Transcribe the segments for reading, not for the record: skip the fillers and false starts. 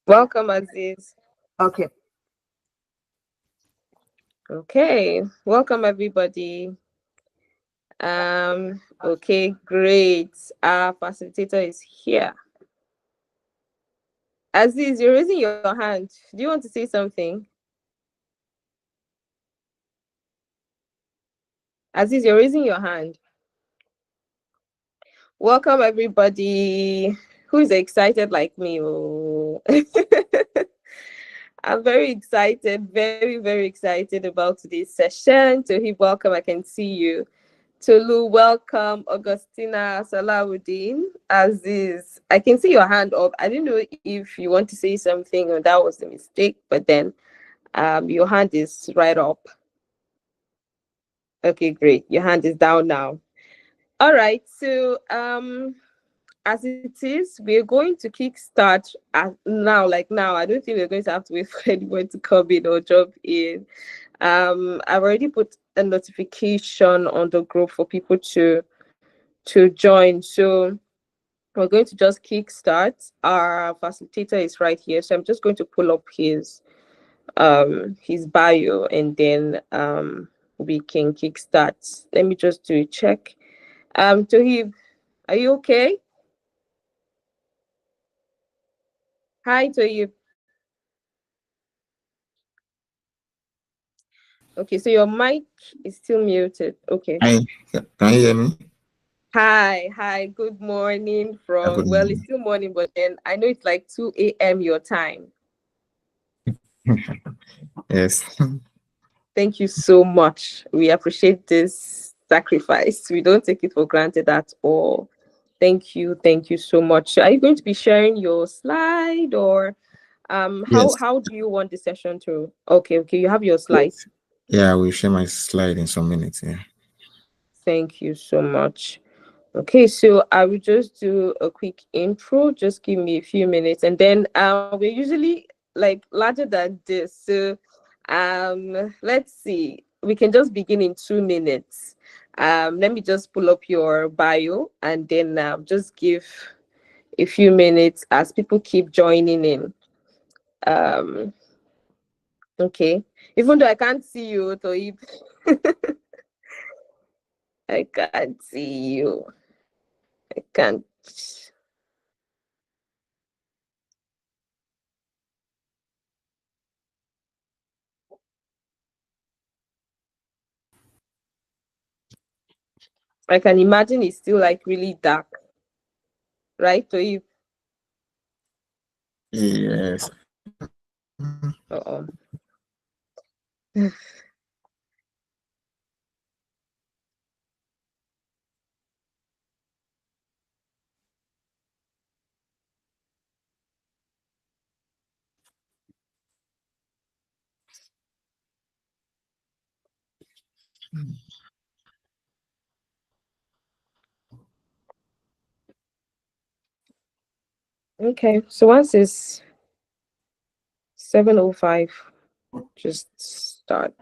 Welcome, Aziz. Okay. Okay, welcome everybody. Okay, great. Our facilitator is here. Aziz, you're raising your hand. Do you want to say something? Aziz, you're raising your hand. Welcome everybody. Who is excited like me? Oh. I'm very excited, very excited about today's session. Toheeb, welcome. I can see you. Tolu, welcome. Augustina, Salawuddin, Aziz. I can see your hand up. I didn't know if you want to say something or that was a mistake, but then your hand is right up. Okay, great. Your hand is down now. All right. So as it is, we're going to kickstart now. Like now, I don't think we're going to have to wait for anyone to come in or jump in. I've already put a notification on the group for people to join. So we're going to just kickstart. Our facilitator is right here, so I'm just going to pull up his bio, and then we can kickstart. Let me just do a check. Toheeb, are you okay? Hi, Toheeb. Okay, so your mic is still muted. Okay. Hi, can you hear me? Hi, good morning Good from, well, it's morning. still morning, but then I know it's like 2 a.m. your time. Yes. Thank you so much. We appreciate this sacrifice. We don't take it for granted at all. Thank you so much. So are you going to be sharing your slide, or how Yes. how do you want the session to? Okay, you have your slide. Yes. Yeah, I will share my slide in some minutes. Yeah. Thank you so much. Okay, so I will just do a quick intro. Just give me a few minutes, and then we're usually like larger than this. So let's see. We can just begin in 2 minutes. Let me just pull up your bio, and then just give a few minutes as people keep joining in. Um, okay. Even though I can't see you, Toib, I can't see you. I can't. I can imagine it's still like really dark, right? Toib. Yes. Uh-oh. Okay, so once it's 7:05, just start.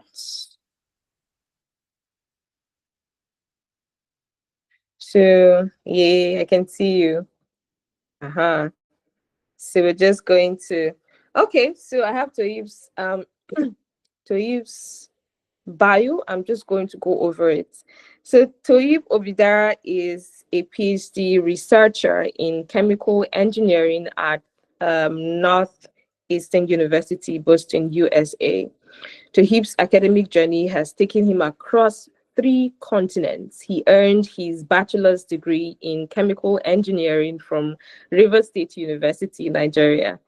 So yeah, I can see you. Uh-huh. So we're just going to, okay, so I have Toyib's bio. I'm just going to go over it. So Toheeb Obidara is a PhD researcher in chemical engineering at Northeastern University, Boston, USA. Toheeb's academic journey has taken him across 3 continents. He earned his bachelor's degree in chemical engineering from Rivers State University, Nigeria.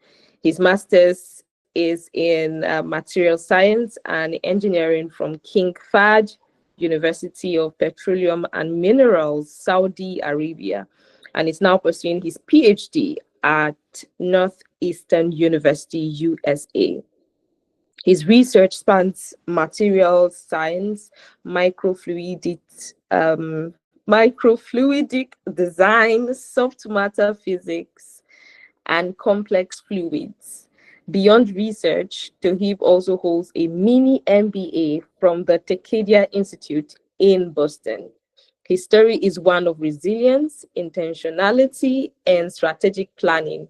His master's is in material science and engineering from King Fahd University of Petroleum and Minerals, Saudi Arabia, and is now pursuing his PhD at Northeastern University, USA. His research spans materials science, microfluidic, microfluidic design, soft matter physics, and complex fluids. Beyond research, Toheeb also holds a mini MBA from the Tecadia Institute in Boston. His story is one of resilience, intentionality, and strategic planning,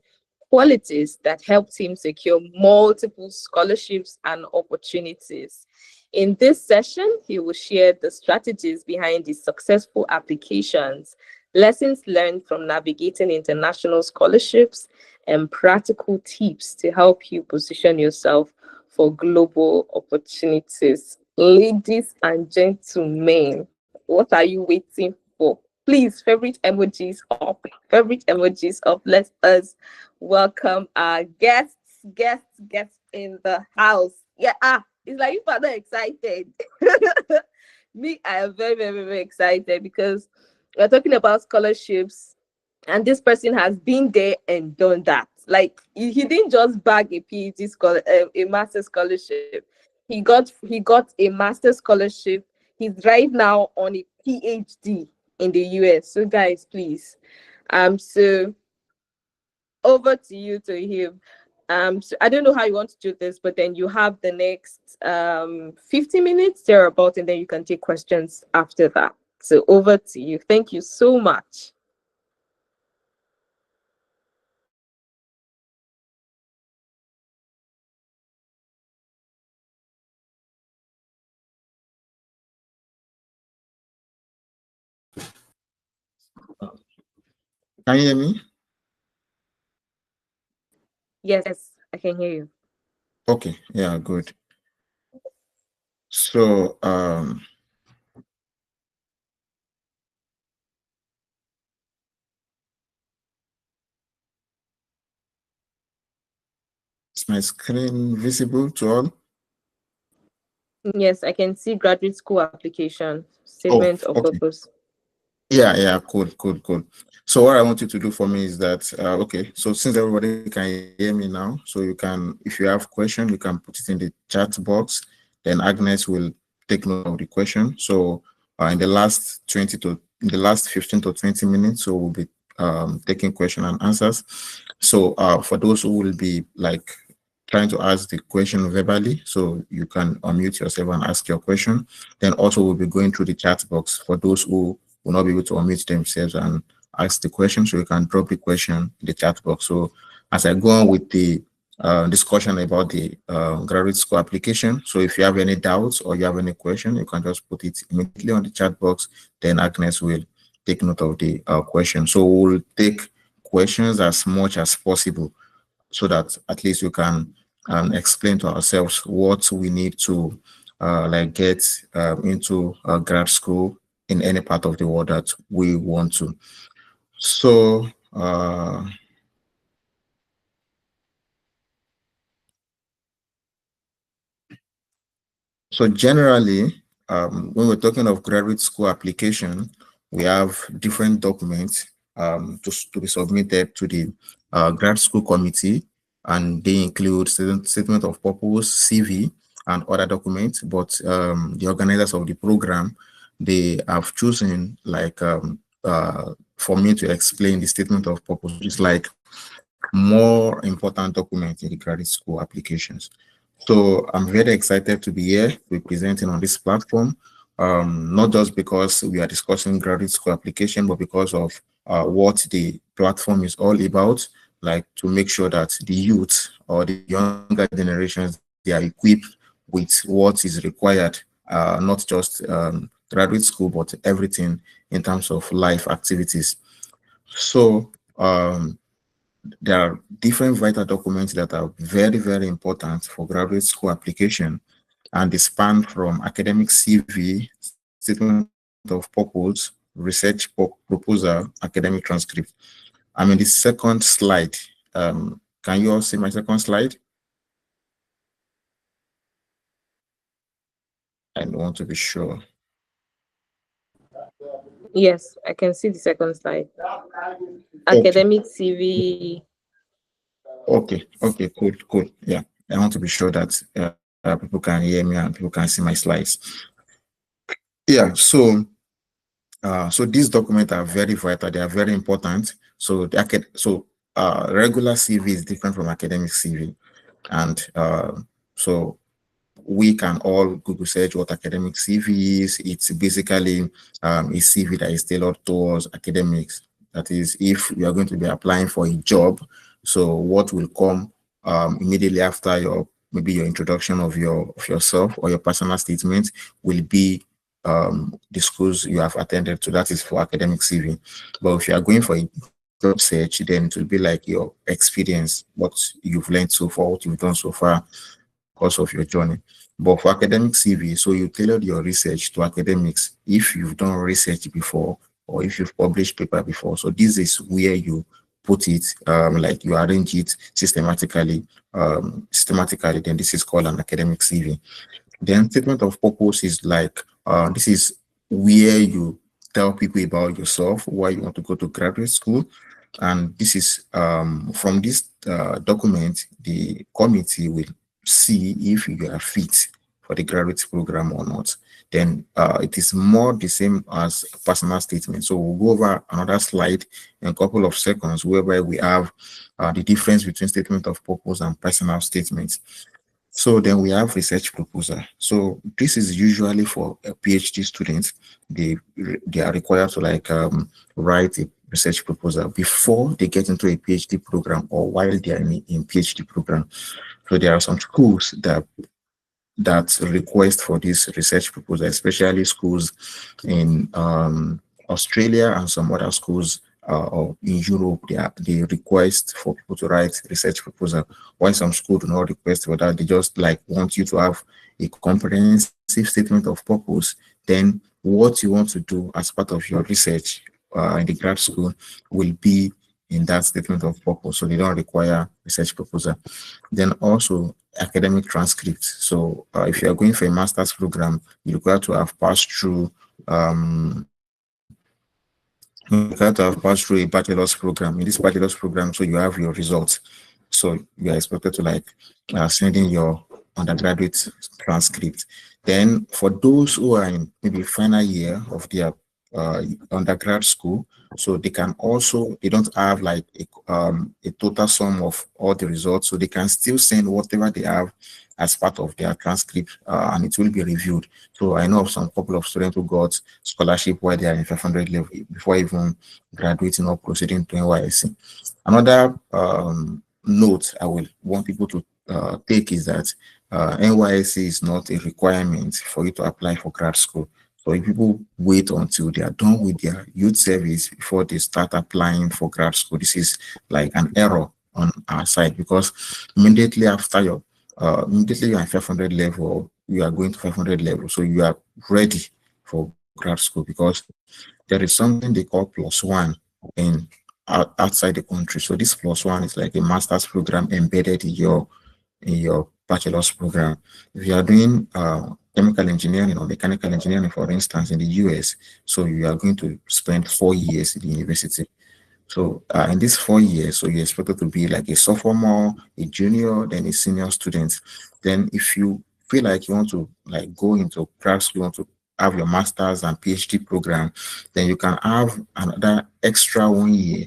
qualities that helped him secure multiple scholarships and opportunities. In this session, he will share the strategies behind his successful applications, lessons learned from navigating international scholarships, and practical tips to help you position yourself for global opportunities. Ladies and gentlemen, what are you waiting for? Please, favorite emojis up. Let us welcome our guests in the house. Yeah, it's like you are not excited. Me, I am very excited because we're talking about scholarships, and this person has been there and done that. Like he didn't just bag a PhD a master scholarship. He got a master scholarship. He's right now on a PhD in the US. So guys, please, so over to you to him. So I don't know how you want to do this, but then you have the next 50 minutes thereabout, and then you can take questions after that. So over to you. Thank you so much. Can you hear me? Yes, I can hear you. Okay, yeah, good. So, is my screen visible to all? Yes, I can see graduate school application, Oh, statement of okay. purpose. Yeah, cool. So what I want you to do for me is that, okay, so since everybody can hear me now, so you can, if you have question, you can put it in the chat box, then Agnes will take note of the question. So in the last 15 to 20 minutes, so we'll be taking question and answers. So for those who will be like trying to ask the question verbally, so you can unmute yourself and ask your question. Then also we'll be going through the chat box for those who will not be able to unmute themselves and ask the question, so you can drop the question in the chat box. So as I go on with the discussion about the graduate school application, so if you have any doubts or you have any question, you can just put it immediately on the chat box, then Agnes will take note of the question. So we'll take questions as much as possible so that at least we can explain to ourselves what we need to like get into grad school in any part of the world that we want to. So so generally, when we're talking of graduate school application, we have different documents to be submitted to the grad school committee, and they include statement of purpose, CV, and other documents. But the organizers of the program, they have chosen like for me to explain the statement of purpose, which is like more important document in the graduate school applications. So I'm very excited to be here, to be presenting on this platform, not just because we are discussing graduate school application, but because of what the platform is all about, like to make sure that the youth or the younger generations, they are equipped with what is required, not just graduate school, but everything in terms of life activities. So there are different vital documents that are very important for graduate school application, and they span from academic CV, statement of purpose, research proposal, academic transcript. I'm in the second slide. Can you all see my second slide? I want to be sure. Yes, I can see the second slide. Okay, Academic CV. okay, cool. Yeah, I want to be sure that people can hear me and people can see my slides. Yeah, so these documents are very vital. They are very important. So regular CV is different from academic CV, and so we can all Google search what academic CV is. It's basically a CV that is tailored towards academics. That is, if you are going to be applying for a job, So what will come immediately after your maybe your introduction of yourself or your personal statement will be the schools you have attended to. That is for academic CV. But if you are going for a job search, then it will be like your experience, what you've learned so far, what you've done so far in the course of your journey. But for academic CV, so you tailored your research to academics if you've done research before or if you've published paper before. So this is where you put it, like you arrange it systematically, then this is called an academic CV. Then statement of purpose is like this is where you tell people about yourself, why you want to go to graduate school, and this is from this document, the committee will see if you are fit for the graduate program or not. Then it is more the same as personal statement. So we'll go over another slide in a couple of seconds, whereby we have the difference between statement of purpose and personal statements. So then we have research proposal. So this is usually for a PhD student. They are required to like write a research proposal before they get into a PhD program or while they are in PhD program. So there are some schools that request for this research proposal, especially schools in Australia and some other schools or in Europe. They request for people to write research proposal. While some schools do not request for that, they just like want you to have a comprehensive statement of purpose. Then what you want to do as part of your research in the grad school will be in that statement of purpose. So they don't require research proposal. Then also academic transcripts. So if you are going for a master's program, you require to have passed through a bachelor's program. In this bachelor's program, so you have your results. So you are expected to like send in your undergraduate transcript. Then for those who are in maybe final year of their undergrad school, so they don't have like a total sum of all the results, so they can still send whatever they have as part of their transcript, and it will be reviewed. So I know of some couple of students who got scholarship while they are in 500 level before even graduating or proceeding to NYSC. Another note I will want people to take is that NYSC is not a requirement for you to apply for grad school. So if people wait until they are done with their youth service before they start applying for grad school, this is like an error on our side, because immediately after immediately you're at 500 level, you are going to 500 level. So you are ready for grad school, because there is something they call +1 in outside the country. So this +1 is like a master's program embedded in your bachelor's program. If you are doing chemical engineering or mechanical engineering, for instance, in the US, so you are going to spend 4 years in the university. So in these 4 years, so you're expected to be like a sophomore, a junior, then a senior student. Then if you feel like you want to like go into grad school, you want to have your master's and PhD program, then you can have another extra 1 year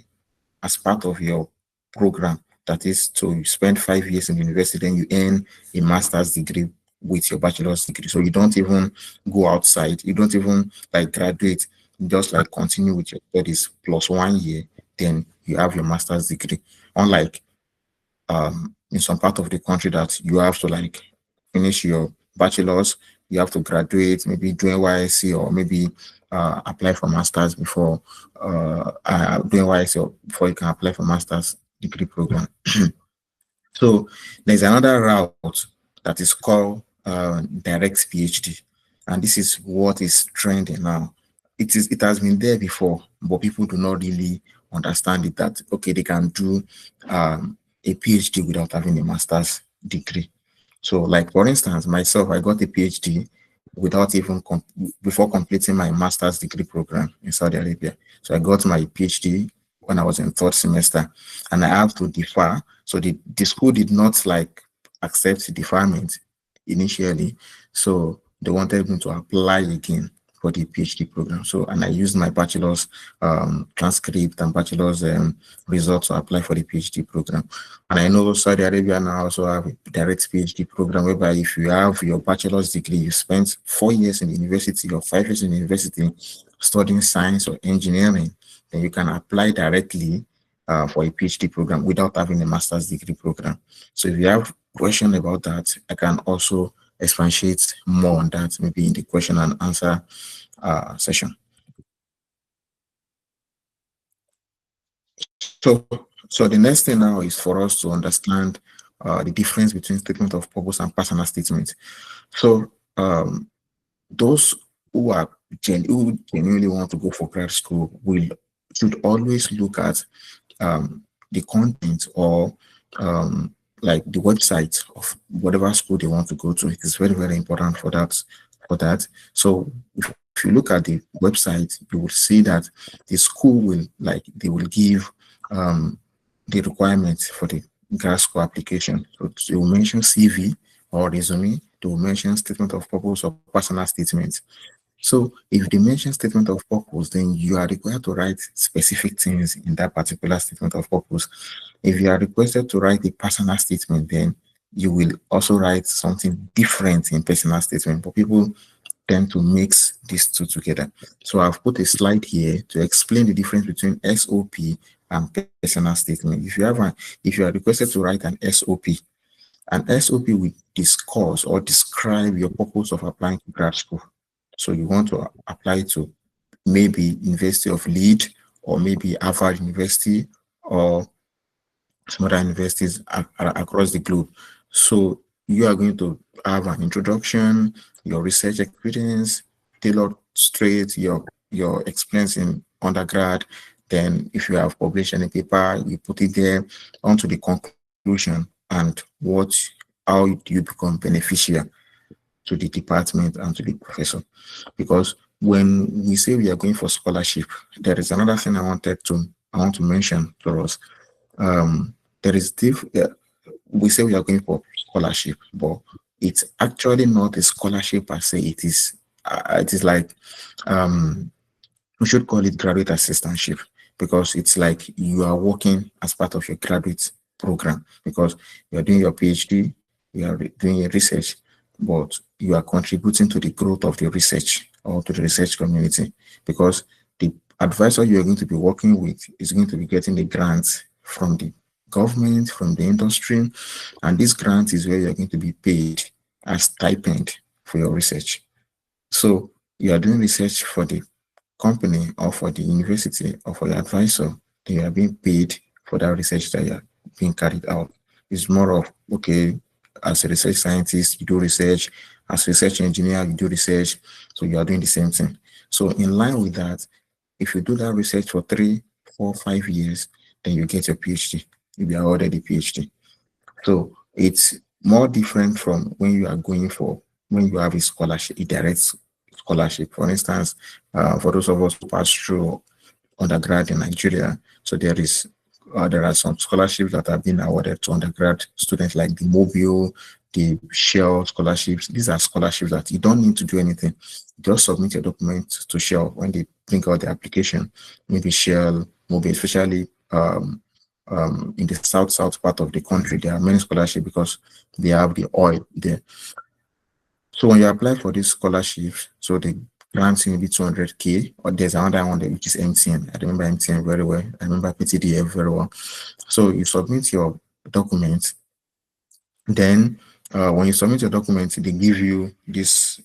as part of your program. That is to spend 5 years in university, then you earn a master's degree with your bachelor's degree. So you don't even go outside, you don't even like graduate, you just like continue with your studies +1 year, then you have your master's degree. Unlike in some part of the country that you have to like finish your bachelor's, you have to graduate, maybe do NYSC or maybe apply for masters before do NYSC or before you can apply for master's degree program. So there's another route that is called direct PhD, and this is what is trending now. It has been there before, but people do not really understand it, that okay, they can do a PhD without having a master's degree. So like for instance, myself, I got a PhD without even before completing my master's degree program in Saudi Arabia. So I got my PhD when I was in third semester, and I have to defer. So the school did not like accept deferment initially. So they wanted me to apply again for the PhD program. So, and I used my bachelor's transcript and bachelor's results to apply for the PhD program. And I know Saudi Arabia now also have a direct PhD program, whereby if you have your bachelor's degree, you spent 4 years in the university or 5 years in the university studying science or engineering, then you can apply directly for a PhD program without having a master's degree program. So if you have question about that, I can also expatiate more on that maybe in the question and answer session. So the next thing now is for us to understand the difference between statement of purpose and personal statement. So those who are who genuinely want to go for grad school will should always look at the content or like the website of whatever school they want to go to. It is very, very important for that. So if you look at the website, you will see that the school will they will give um, the requirements for the grad school application. So they will mention CV or resume. They will mention statement of purpose or personal statement. So if they mention statement of purpose, then you are required to write specific things in that particular statement of purpose. If you are requested to write a personal statement, then you will also write something different in personal statement. But people tend to mix these two together. So I've put a slide here to explain the difference between SOP and personal statement. If you are requested to write an SOP will discuss or describe your purpose of applying to grad school. So you want to apply to maybe University of Leeds or maybe Harvard University or some other universities across the globe. So you are going to have an introduction, your research experience, tailored straight your experience in undergrad. Then if you have published any paper, you put it there onto the conclusion and how do you become beneficial to the department and to the professor. Because when we say we are going for scholarship, there is another thing I want to mention to us. There is we say we are going for scholarship, but it's actually not a scholarship per se. It is like we should call it graduate assistantship, because it's like you are working as part of your graduate program, because you are doing your PhD, you are doing your research, but you are contributing to the growth of the research or to the research community, because the advisor you are going to be working with is going to be getting the grants from the government, from the industry, and this grant is where you're going to be paid as stipend for your research. So you are doing research for the company or for the university or for your advisor, then you are being paid for that research that you are being carried out. It's more of, okay, as a research scientist, you do research, as a research engineer, you do research, so you are doing the same thing. So in line with that, if you do that research for 3, 4, 5 years, then you get your PhD. You'll be awarded a PhD. So it's more different from when you have a scholarship, a direct scholarship. For instance, for those of us who pass through undergrad in Nigeria, so there are some scholarships that have been awarded to undergrad students, like the Mobile, the Shell scholarships. These are scholarships that you don't need to do anything. Just submit your documents to Shell when they bring out the application. Maybe Shell, Mobile, especially in the south part of the country, there are many scholarships because they have the oil there. So when you apply for this scholarship, so they grant you maybe 200K, or there's another one there, which is MTN. I remember MTN very well. I remember PTDF very well. So you submit your documents. Then when you submit your documents, they give you this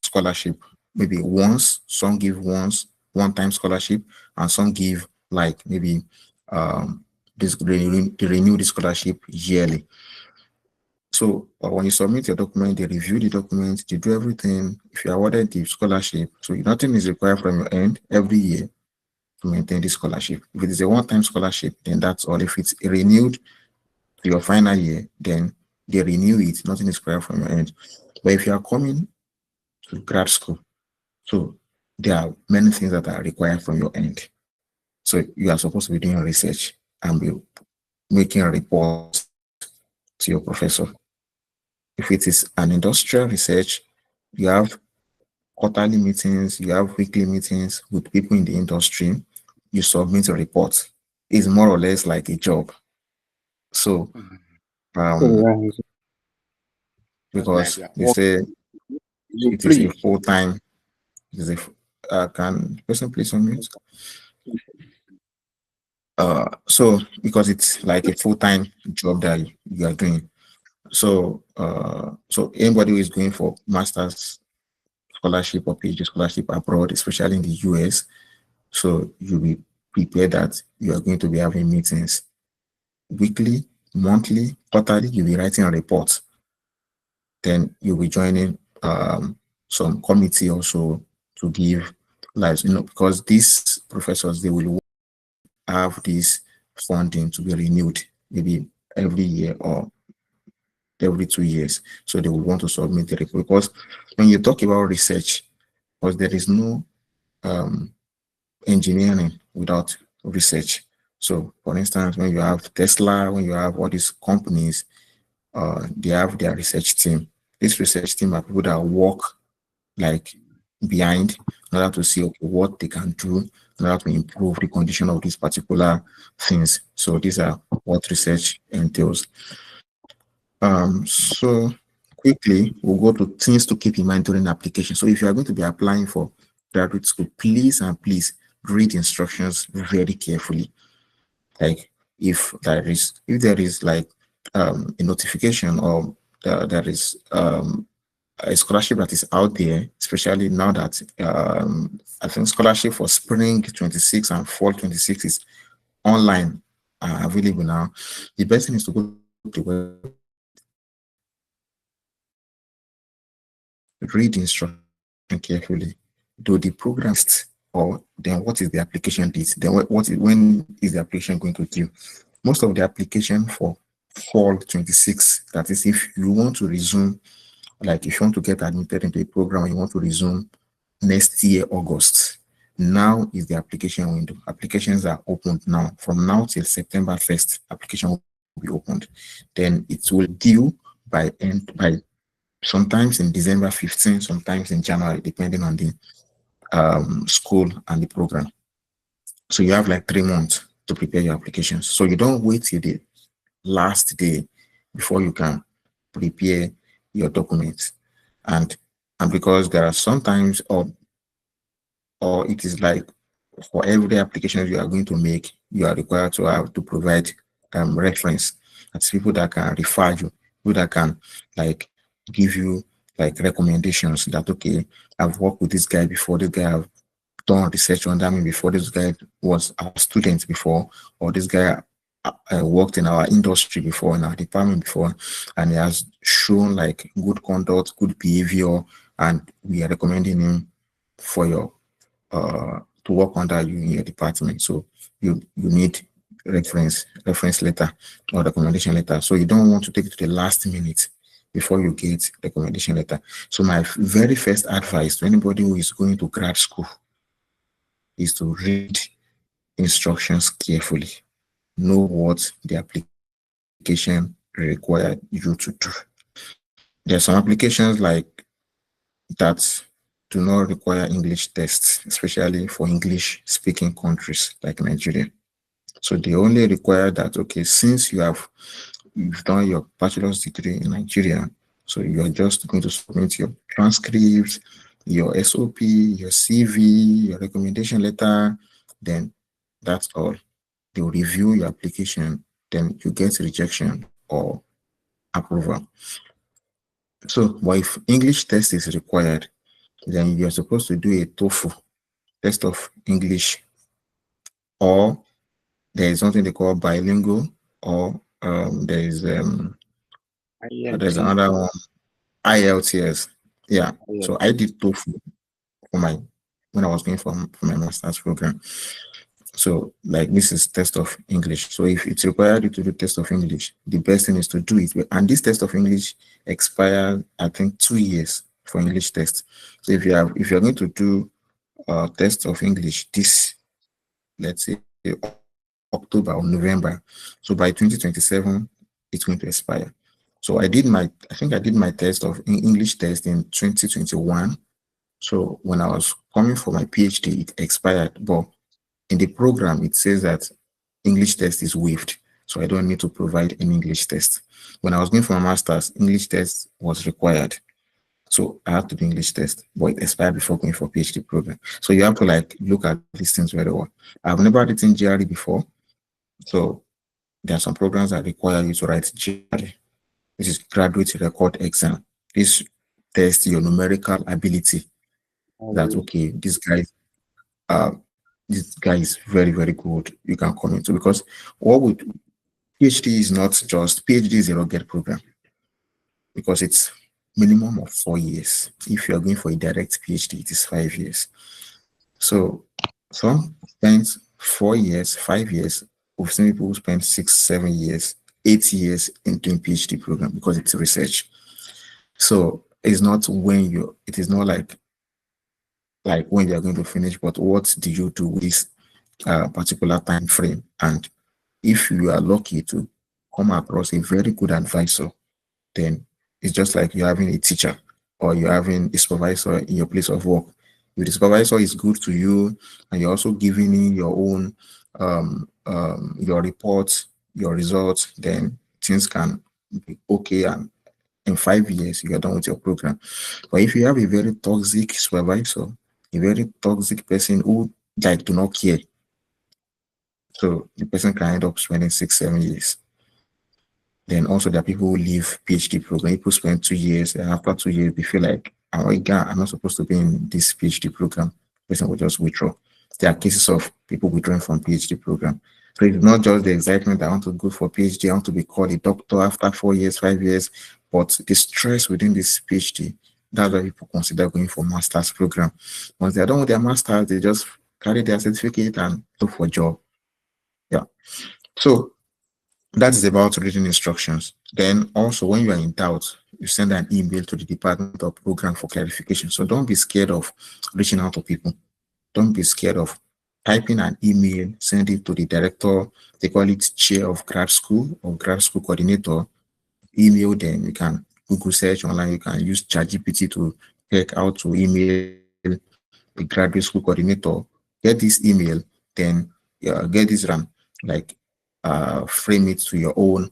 scholarship. Maybe once, some give one-time scholarship, and some give like maybe they renew the scholarship yearly. So when you submit your document, they review the document, they do everything. If you are awarded the scholarship, so nothing is required from your end every year to maintain the scholarship. If it is a one-time scholarship, then that's all. If it's renewed to your final year, then they renew it. Nothing is required from your end. But if you are coming to grad school, so there are many things that are required from your end. So you are supposed to be doing research and be making reports to your professor. If it is an industrial research, you have quarterly meetings, you have weekly meetings with people in the industry, you submit a report. It's more or less like a job. So, um, Oh, yeah, Just like because you are they working, say you it is a preach. full-time, it is can the person please unmute? So because it's like a full-time job that you are doing. So so anybody who is going for master's scholarship or PhD scholarship abroad, especially in the US, so you'll be prepared that you are going to be having meetings weekly, monthly, quarterly. You'll be writing a report. Then you'll be joining some committee also to give lives, because these professors, they will have this funding to be renewed maybe every year or every 2 years. So they will want to submit the report, because when you talk about research, because there is no um, engineering without research. So for instance, when you have Tesla, when you have all these companies, they have their research team. This research team are people that work like behind in order to see, okay, what they can do in order to improve the condition of these particular things. So these are what research entails. So quickly we'll go to things to keep in mind during application. So if you are going to be applying for graduate school, please and please read instructions very carefully. Like if there is like a notification, or there is a scholarship that is out there, especially now that I think scholarship for spring 26 and fall 26 is online available now. The best thing is to go to the website, read the instruction carefully, do the program test, or then what is the application date, then when is the application going to due. Most of the application for fall 26, that is if you want to resume, like if you want to get admitted into a program, you want to resume next year, August. Now is the application window. Applications are opened now. From now till September 1st, application will be opened. Then it will due by sometimes in December 15, sometimes in January, depending on the school and the program. So you have like 3 months to prepare your applications. So you don't wait till the last day before you can prepare your documents. And because there are sometimes, or it is like for every application you are going to make, you are required to have to provide reference. That's people that can refer you, people that can like give you like recommendations that, okay, I've worked with this guy before, this guy have done research under me before, this guy was our student before, or this guy worked in our industry before, in our department before, and he has shown like good conduct, good behavior, and we are recommending him for your to work under you in your department. So you need reference letter or recommendation letter. So you don't want to take it to the last minute before you get recommendation letter. So my very first advice to anybody who is going to grad school is to read instructions carefully. Know what the application requires you to do. There are some applications like that do not require English tests, especially for English speaking countries like Nigeria. So they only require that, okay, since you've done your bachelor's degree in Nigeria, so you're just going to submit your transcripts, your SOP, your CV, your recommendation letter, then that's all. They'll review your application, then you get rejection or approval. So, but if English test is required, then you're supposed to do a TOEFL test of English, or there is something they call bilingual, or there's ILT, another one, IELTS. Yeah. So I ILT. did TOEFL for my when I was going for my master's program. So like this is test of English. So if it's required you to do test of English, the best thing is to do it. And this test of English expires, I think, 2 years for English test. So if you're going to do test of English this, let's say, October or November, so by 2027 it's going to expire. So I think I did my test of English test in 2021. So when I was coming for my PhD, it expired, but in the program it says that English test is waived, so I don't need to provide an English test. When I was going for my master's, English test was required, so I had to do English test, but it expired before going for PhD program. So you have to like look at these things very well. I've never written GRE before, So there are some programs that require you to write GRE. This is graduate record exam. This tests your numerical ability. That Oh, okay, uh this guy is very, very good. You can come into because what would PhD is not just PhD is a rugged program because it's minimum of 4 years. If you are going for a direct PhD, it is 5 years. So some spend 4 years, 5 years. We've seen people who spend 6, 7 years, 8 years in doing PhD program because it's research. So it's not when you it is not like when you're going to finish, but what do you do with this particular time frame? And if you are lucky to come across a very good advisor, then it's just like you're having a teacher or you're having a supervisor in your place of work. If the supervisor is good to you and you're also giving in your own your reports, your results, then things can be okay. And in 5 years, you're done with your program. But if you have a very toxic supervisor, a very toxic person who like do not care, so the person can end up spending 6, 7 years. Then also there are people who leave PhD program. People spend 2 years, and after 2 years, they feel like, oh my God, I'm not supposed to be in this PhD program. Person will just withdraw. There are cases of people withdrawing from PhD program. So it's not just the excitement, I want to go for PhD, I want to be called a doctor after 4 years, 5 years, but the stress within this PhD, that's why people consider going for master's program. Once they're done with their master's, they just carry their certificate and look for a job. Yeah. So that is about reading instructions. Then also when you are in doubt, you send an email to the Department of Program for clarification. So don't be scared of reaching out to people. Don't be scared of typing an email, send it to the director. They call it chair of grad school or grad school coordinator. Email them. You can Google search online. You can use ChatGPT to check out to email the graduate school coordinator. Get this email, then get this like frame it to your own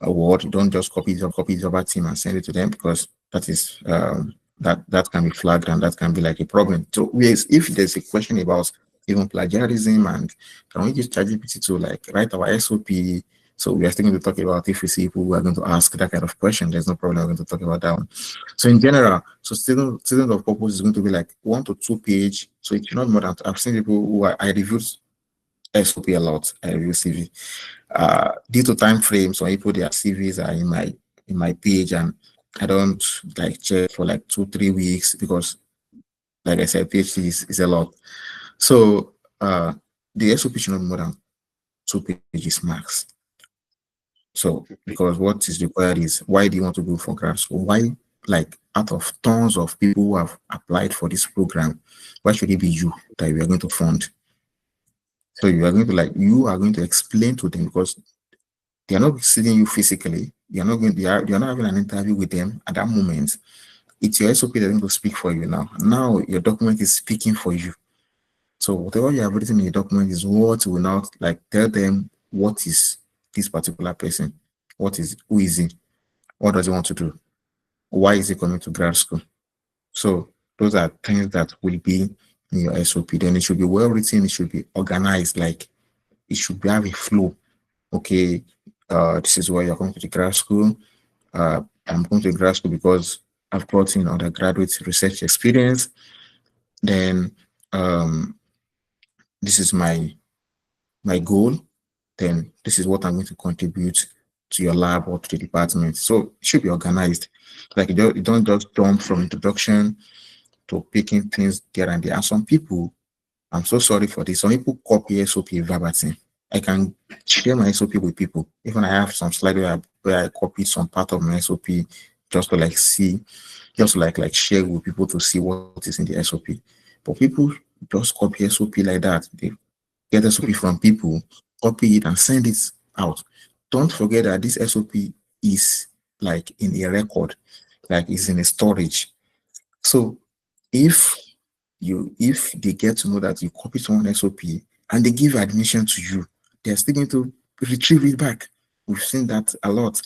word. Don't just copy it over team and send it to them because that is that can be flagged and that can be like a problem. So yes, if there's a question about even plagiarism and can we use ChatGPT to like write our SOP? So we are still going to talk about if we see people who are going to ask that kind of question. There's no problem. We're going to talk about that one. So in general, so student of purpose is going to be like 1 to 2 page. So it's not more than I've seen people who I reviewed SOP a lot. I review CV. Due to time frames, some people their CVs are in my page and I don't like check for like 2, 3 weeks because like I said, PhD is a lot. So the SOP should not be more than 2 pages max. So because what is required is why do you want to go for grad school? Why like out of tons of people who have applied for this program, why should it be you that we are going to fund? So you are going to explain to them because they are not seeing you physically. You're not having an interview with them at that moment. It's your SOP that's going to speak for you now. Now your document is speaking for you. So whatever you have written in your document is what will now like tell them what is this particular person, who is he, what does he want to do, why is he coming to grad school. So those are things that will be in your SOP. Then it should be well written, it should be organized, like it should have a flow. Okay, this is why you're going to the grad school. I'm going to grad school because I've brought in undergraduate research experience. Then this is my goal. Then this is what I'm going to contribute to your lab or to the department. So it should be organized. Like you don't just jump from introduction to picking things there and there. And some people, I'm so sorry for this. Some people copy SOP verbatim. I can share my SOP with people. Even I have some slide where I copied some part of my SOP just to like see, just to like share with people to see what is in the SOP. But people just copy SOP like that. They get SOP from people, copy it and send it out. Don't forget that this SOP is like in a record, like it's in a storage. So if if they get to know that you copy someone's SOP and they give admission to you, they're still going to retrieve it back. We've seen that a lot.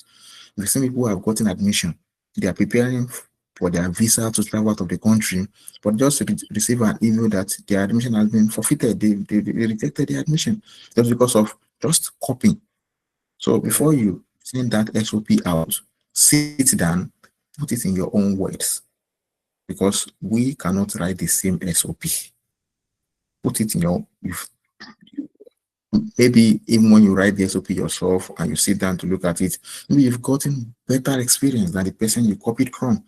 We've seen people who have gotten admission. They are preparing for their visa to travel out of the country, but just receive an email that their admission has been forfeited. They rejected the admission just because of just copy. So before you send that SOP out, sit down, put it in your own words, because we cannot write the same SOP. Put it in your, if maybe even when you write the SOP yourself and you sit down to look at it, maybe you've gotten better experience than the person you copied from.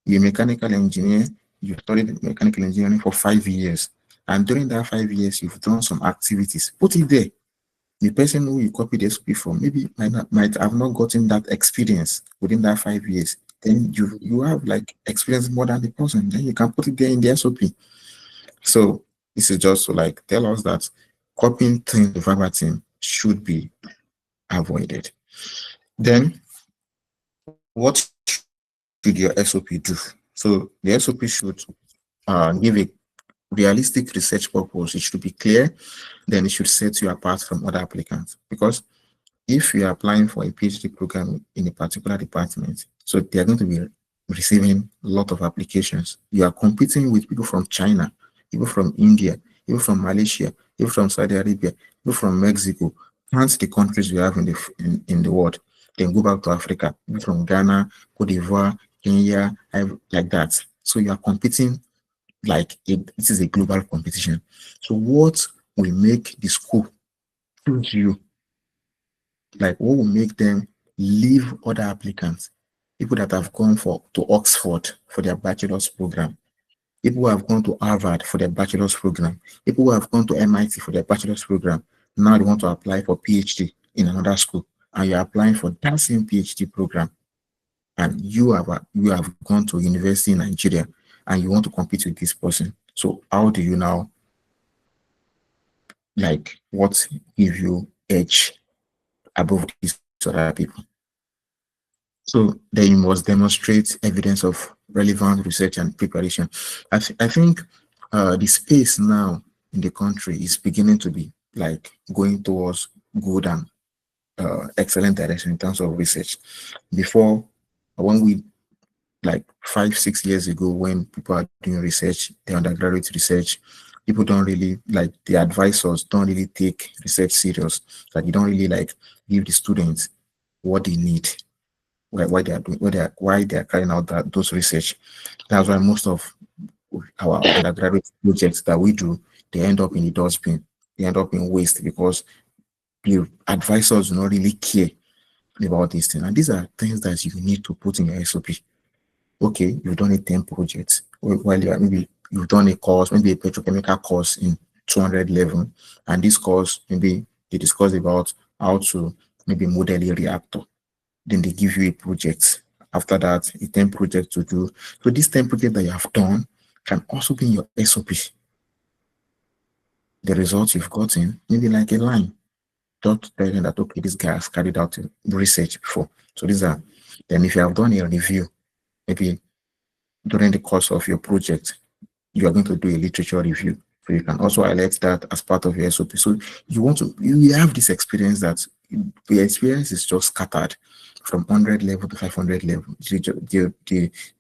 You're a mechanical engineer, you studied mechanical engineering for 5 years, and during that 5 years, you've done some activities. Put it there. The person who you copied the SOP from maybe might have not gotten that experience within that 5 years. Then you have like experience more than the person. Then you can put it there in the SOP. So this is just to like tell us that copying things verbatim should be avoided. Then what should your SOP do? So the SOP should give a realistic research purpose. It should be clear. Then it should set you apart from other applicants. Because if you are applying for a PhD program in a particular department, so they are going to be receiving a lot of applications. You are competing with people from China, people from India, people from Malaysia, people from Saudi Arabia, people from Mexico. Count the countries we have in the world. Then go back to Africa, people from Ghana, Cote d'Ivoire, Kenya, like that. So you are competing like this is a global competition. So what will make the school choose you? Like what will make them leave other applicants? People that have gone to Oxford for their bachelor's program, people who have gone to Harvard for their bachelor's program, people who have gone to MIT for their bachelor's program. Now they want to apply for PhD in another school, and you're applying for that same PhD program, and you have gone to university in Nigeria, and you want to compete with this person. So how do you now, like, what give you edge above these other people? So then you must demonstrate evidence of relevant research and preparation. I think the space now in the country is beginning to be like going towards good and excellent direction in terms of research. Before, when we, like 5-6 years ago, when people are doing research, the undergraduate research, people don't really, like, the advisors don't really take research serious. Like, you don't really like give the students what they need, why they are doing, why they are carrying out those research. That's why most of our undergraduate projects that we do, they end up in the dustbin, they end up in waste, because the advisors do not really care about these things. And these are things that you need to put in your SOP. Okay, you've done a 10 project, while maybe you've done a course, maybe a petrochemical course in 200 level, and this course, maybe they discuss about how to maybe model a reactor. Then they give you a project. After that, a 10 project to do. So this 10 project that you have done can also be in your SOP. The results you've gotten, maybe like a line, just telling that, okay, this guy has carried out research before. So these are, then if you have done a review, maybe during the course of your project, you are going to do a literature review. So you can also highlight that as part of your SOP. So you have this experience that the experience is just scattered from 100 level to 500 level.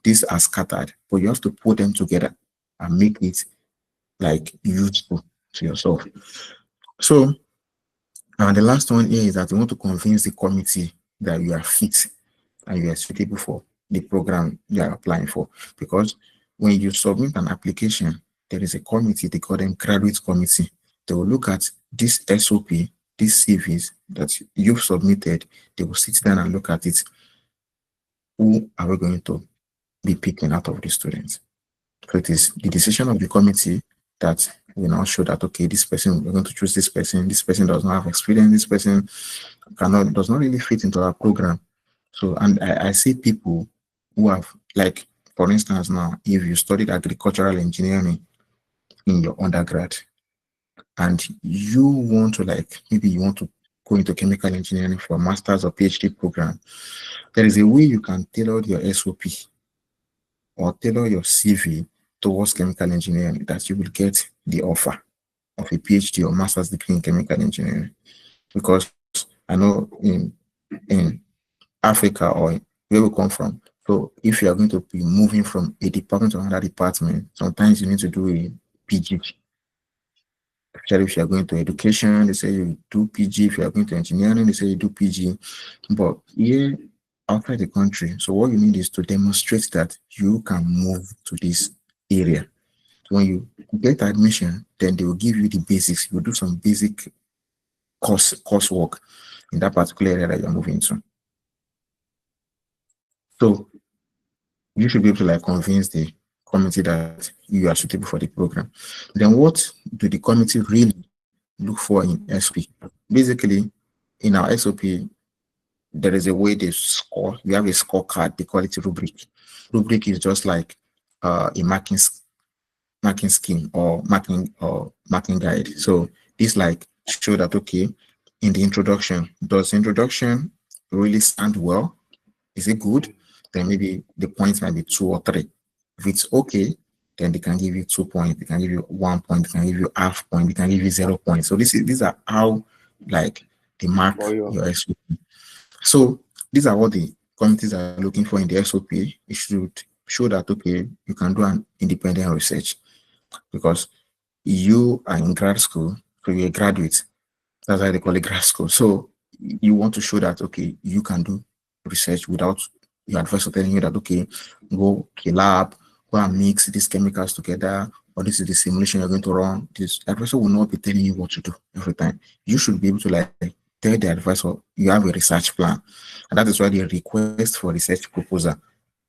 These are scattered, but you have to put them together and make it like useful to yourself. So the last one here is that you want to convince the committee that you are fit and you are suitable for the program you are applying for. Because when you submit an application, there is a committee, they call them graduate committee. They will look at this SOP, these CVs that you've submitted. They will sit down and look at it. Who are we going to be picking out of the students? So it is the decision of the committee that will now show that, okay, this person, we're going to choose this person does not have experience, this person does not really fit into our program. So, and I see people who have, like, for instance, now, if you studied agricultural engineering in your undergrad and you want to, like, maybe you want to go into chemical engineering for a master's or PhD program, there is a way you can tailor your SOP or tailor your CV towards chemical engineering that you will get the offer of a PhD or master's degree in chemical engineering. Because I know in Africa or where we come from, so if you are going to be moving from a department to another department, sometimes you need to do a PG. Especially if you are going to education, they say you do PG. If you are going to engineering, they say you do PG. But here outside the country, so what you need is to demonstrate that you can move to this area. So when you get admission, then they will give you the basics. You will do some basic coursework in that particular area that you're moving to. So you should be able to like convince the committee that you are suitable for the program. Then what do the committee really look for in SOP? Basically, in our SOP, there is a way they score. We have a scorecard. They call it rubric. Rubric is just like a marking scheme or marking guide. So this like show that okay, in the introduction, does the introduction really stand well? Is it good? Then maybe the points might be 2 or 3. If it's okay, then they can give you 2 points, they can give you 1 point, they can give you half point, they can give you 0 points. So these are how like they mark your SOP. So these are what the committees are looking for in the SOP. It should show that okay, you can do an independent research because you are in grad school, so you're a graduate. That's why they call it grad school. So you want to show that okay, you can do research without your advisor telling you that okay, go to a lab, go and mix these chemicals together, or this is the simulation you're going to run. This advisor will not be telling you what to do every time. You should be able to like tell the advisor you have a research plan, and that is why they request for research proposal.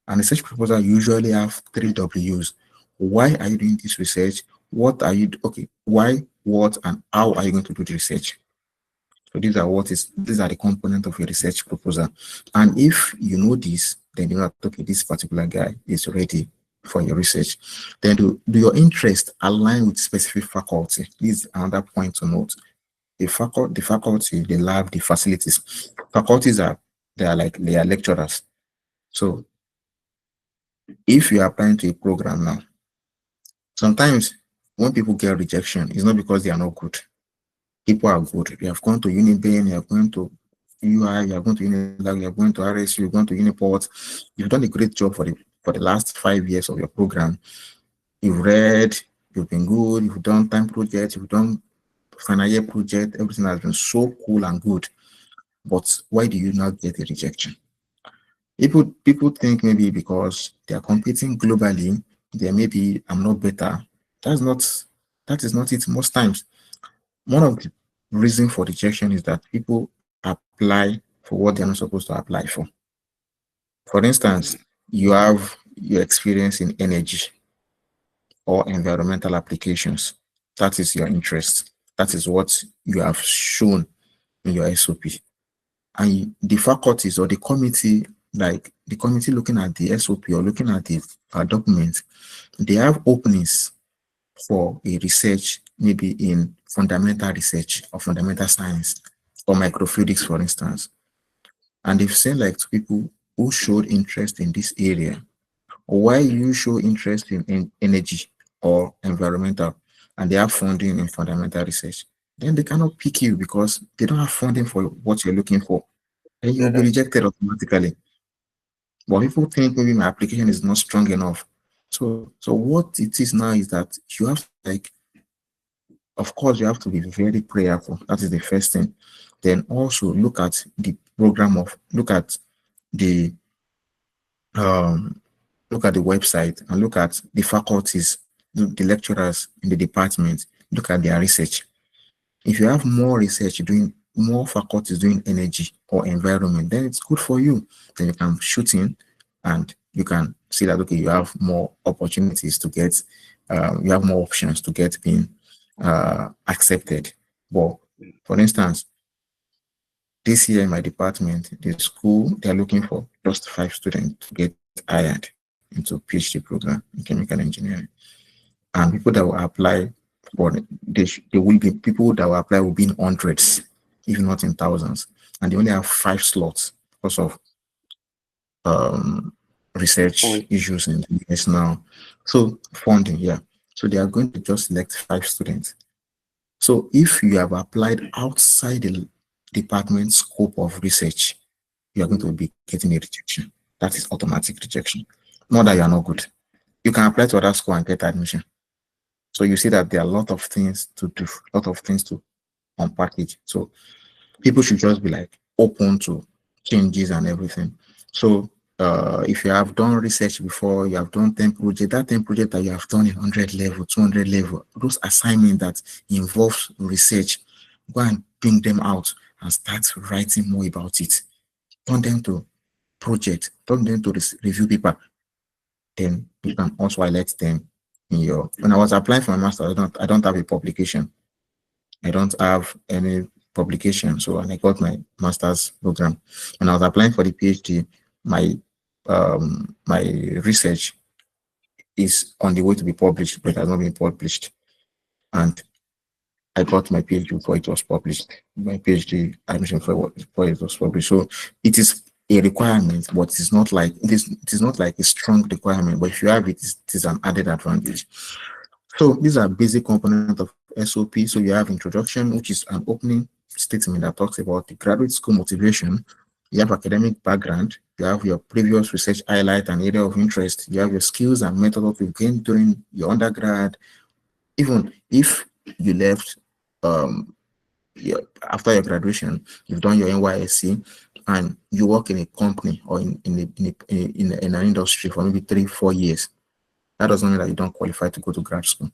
And research proposal usually have 3 Ws. Why are you doing this research? What are you okay? Why, what, and how are you going to do the research? So these are the components of your research proposal. And if you know this, then you know that okay, this particular guy is ready for your research. Then do your interest align with specific faculty? This is another point to note. The faculty, the lab, the facilities. Faculties they are lecturers. So if you are applying to a program now, sometimes when people get rejection, it's not because they are not good. People are good. You have gone to Unibain, you have gone to UI, you have gone to Unilag, you have gone to RSU, you have gone to Uniport. You've done a great job for the last 5 years of your program. You've read, you've been good, you've done time projects, you've done final year project, everything has been so cool and good. But why do you not get a rejection? People think maybe because they are competing globally, then maybe I'm not better. That is not it most times. One of the reason for rejection is that people apply for what they're not supposed to apply for. For instance, you have your experience in energy or environmental applications. That is your interest. That is what you have shown in your SOP. And the faculties or the committee, like the committee looking at the SOP or looking at the document, they have openings for a research, maybe in fundamental research or fundamental science or microfluidics, for instance. And they've said like to people who showed interest in this area, why you show interest in energy or environmental, and they have funding in fundamental research, then they cannot pick you because they don't have funding for what you're looking for. And you'll be rejected automatically. But people think maybe my application is not strong enough. So what it is now is that you have to like, of course, you have to be very prayerful. That is the first thing. Then also look at the look at the website and look at the faculties, the lecturers in the department, look at their research. If you have more research doing more faculties doing energy or environment, then it's good for you. Then you can shoot in and you can see that okay, you have more opportunities to get you have more options to get being accepted. But for instance, this year in my department, the school, they're looking for just 5 students to get hired into PhD program in chemical engineering. And people that will apply for there will be people that will apply will be in hundreds, if not in thousands. And they only have 5 slots because of research issues in the US now. So funding, yeah. So they are going to just select 5 students. So if you have applied outside the department scope of research, you are going to be getting a rejection. That is automatic rejection. Not that you are not good. You can apply to other school and get admission. So you see that there are a lot of things to do, a lot of things to unpackage. So people should just be like open to changes and everything. So if you have done research before, you have done 10 project, that 10 project that you have done in 100 level, 200 level, those assignments that involves research, go and bring them out and start writing more about it. Turn them to project, turn them to review paper. Then you can also highlight them in your. When I was applying for my master, I don't have a publication. I don't have any publication. So when I got my master's program, when I was applying for the PhD, my my research is on the way to be published, but it has not been published. And I got my PhD before it was published. My PhD admission before it was published. So it is a requirement, but it is not like a strong requirement. But if you have it, it is an added advantage. So these are basic components of SOP. So you have introduction, which is an opening statement that talks about the graduate school motivation. You have academic background. You have your previous research highlight and area of interest. You have your skills and methods you gained during your undergrad. Even if you left after your graduation, you've done your NYSC and you work in a company or in an industry for maybe 3-4 years, that doesn't mean that you don't qualify to go to grad school.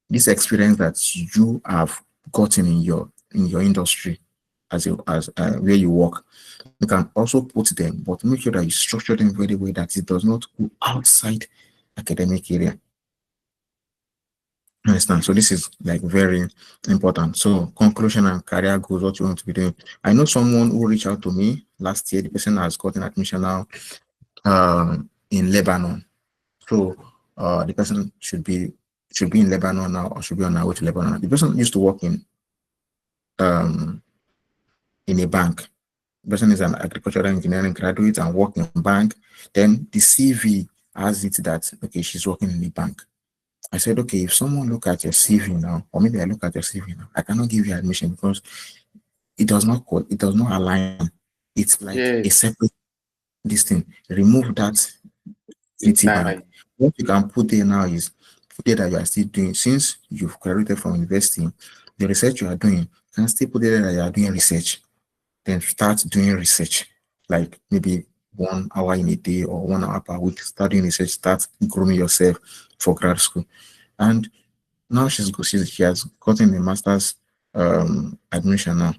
This experience that you have gotten in your industry as where you work, you can also put them, but make sure that you structure them very well that it does not go outside academic area. Understand? So this is like very important. So conclusion and career goals, what you want to be doing. I know someone who reached out to me last year. The person has gotten admission now in Lebanon. So the person should be in Lebanon now, or should be on our way to Lebanon. The person used to work in a bank. The person is an agricultural engineering graduate and working in a bank. Then the CV has it that okay, she's working in a bank. I said, okay, if someone look at your CV now, or maybe I look at your CV now, I cannot give you admission because it does not align. It's like a Yes. separate this thing. Remove that city bank. What you can put there now is put there that you are still doing, since you've graduated from university, the research you are doing, you can still put there that you are doing research. Then start doing research, like maybe 1 hour in a day or 1 hour per week. Start doing research, start grooming yourself for grad school. And now she has gotten a master's admission now.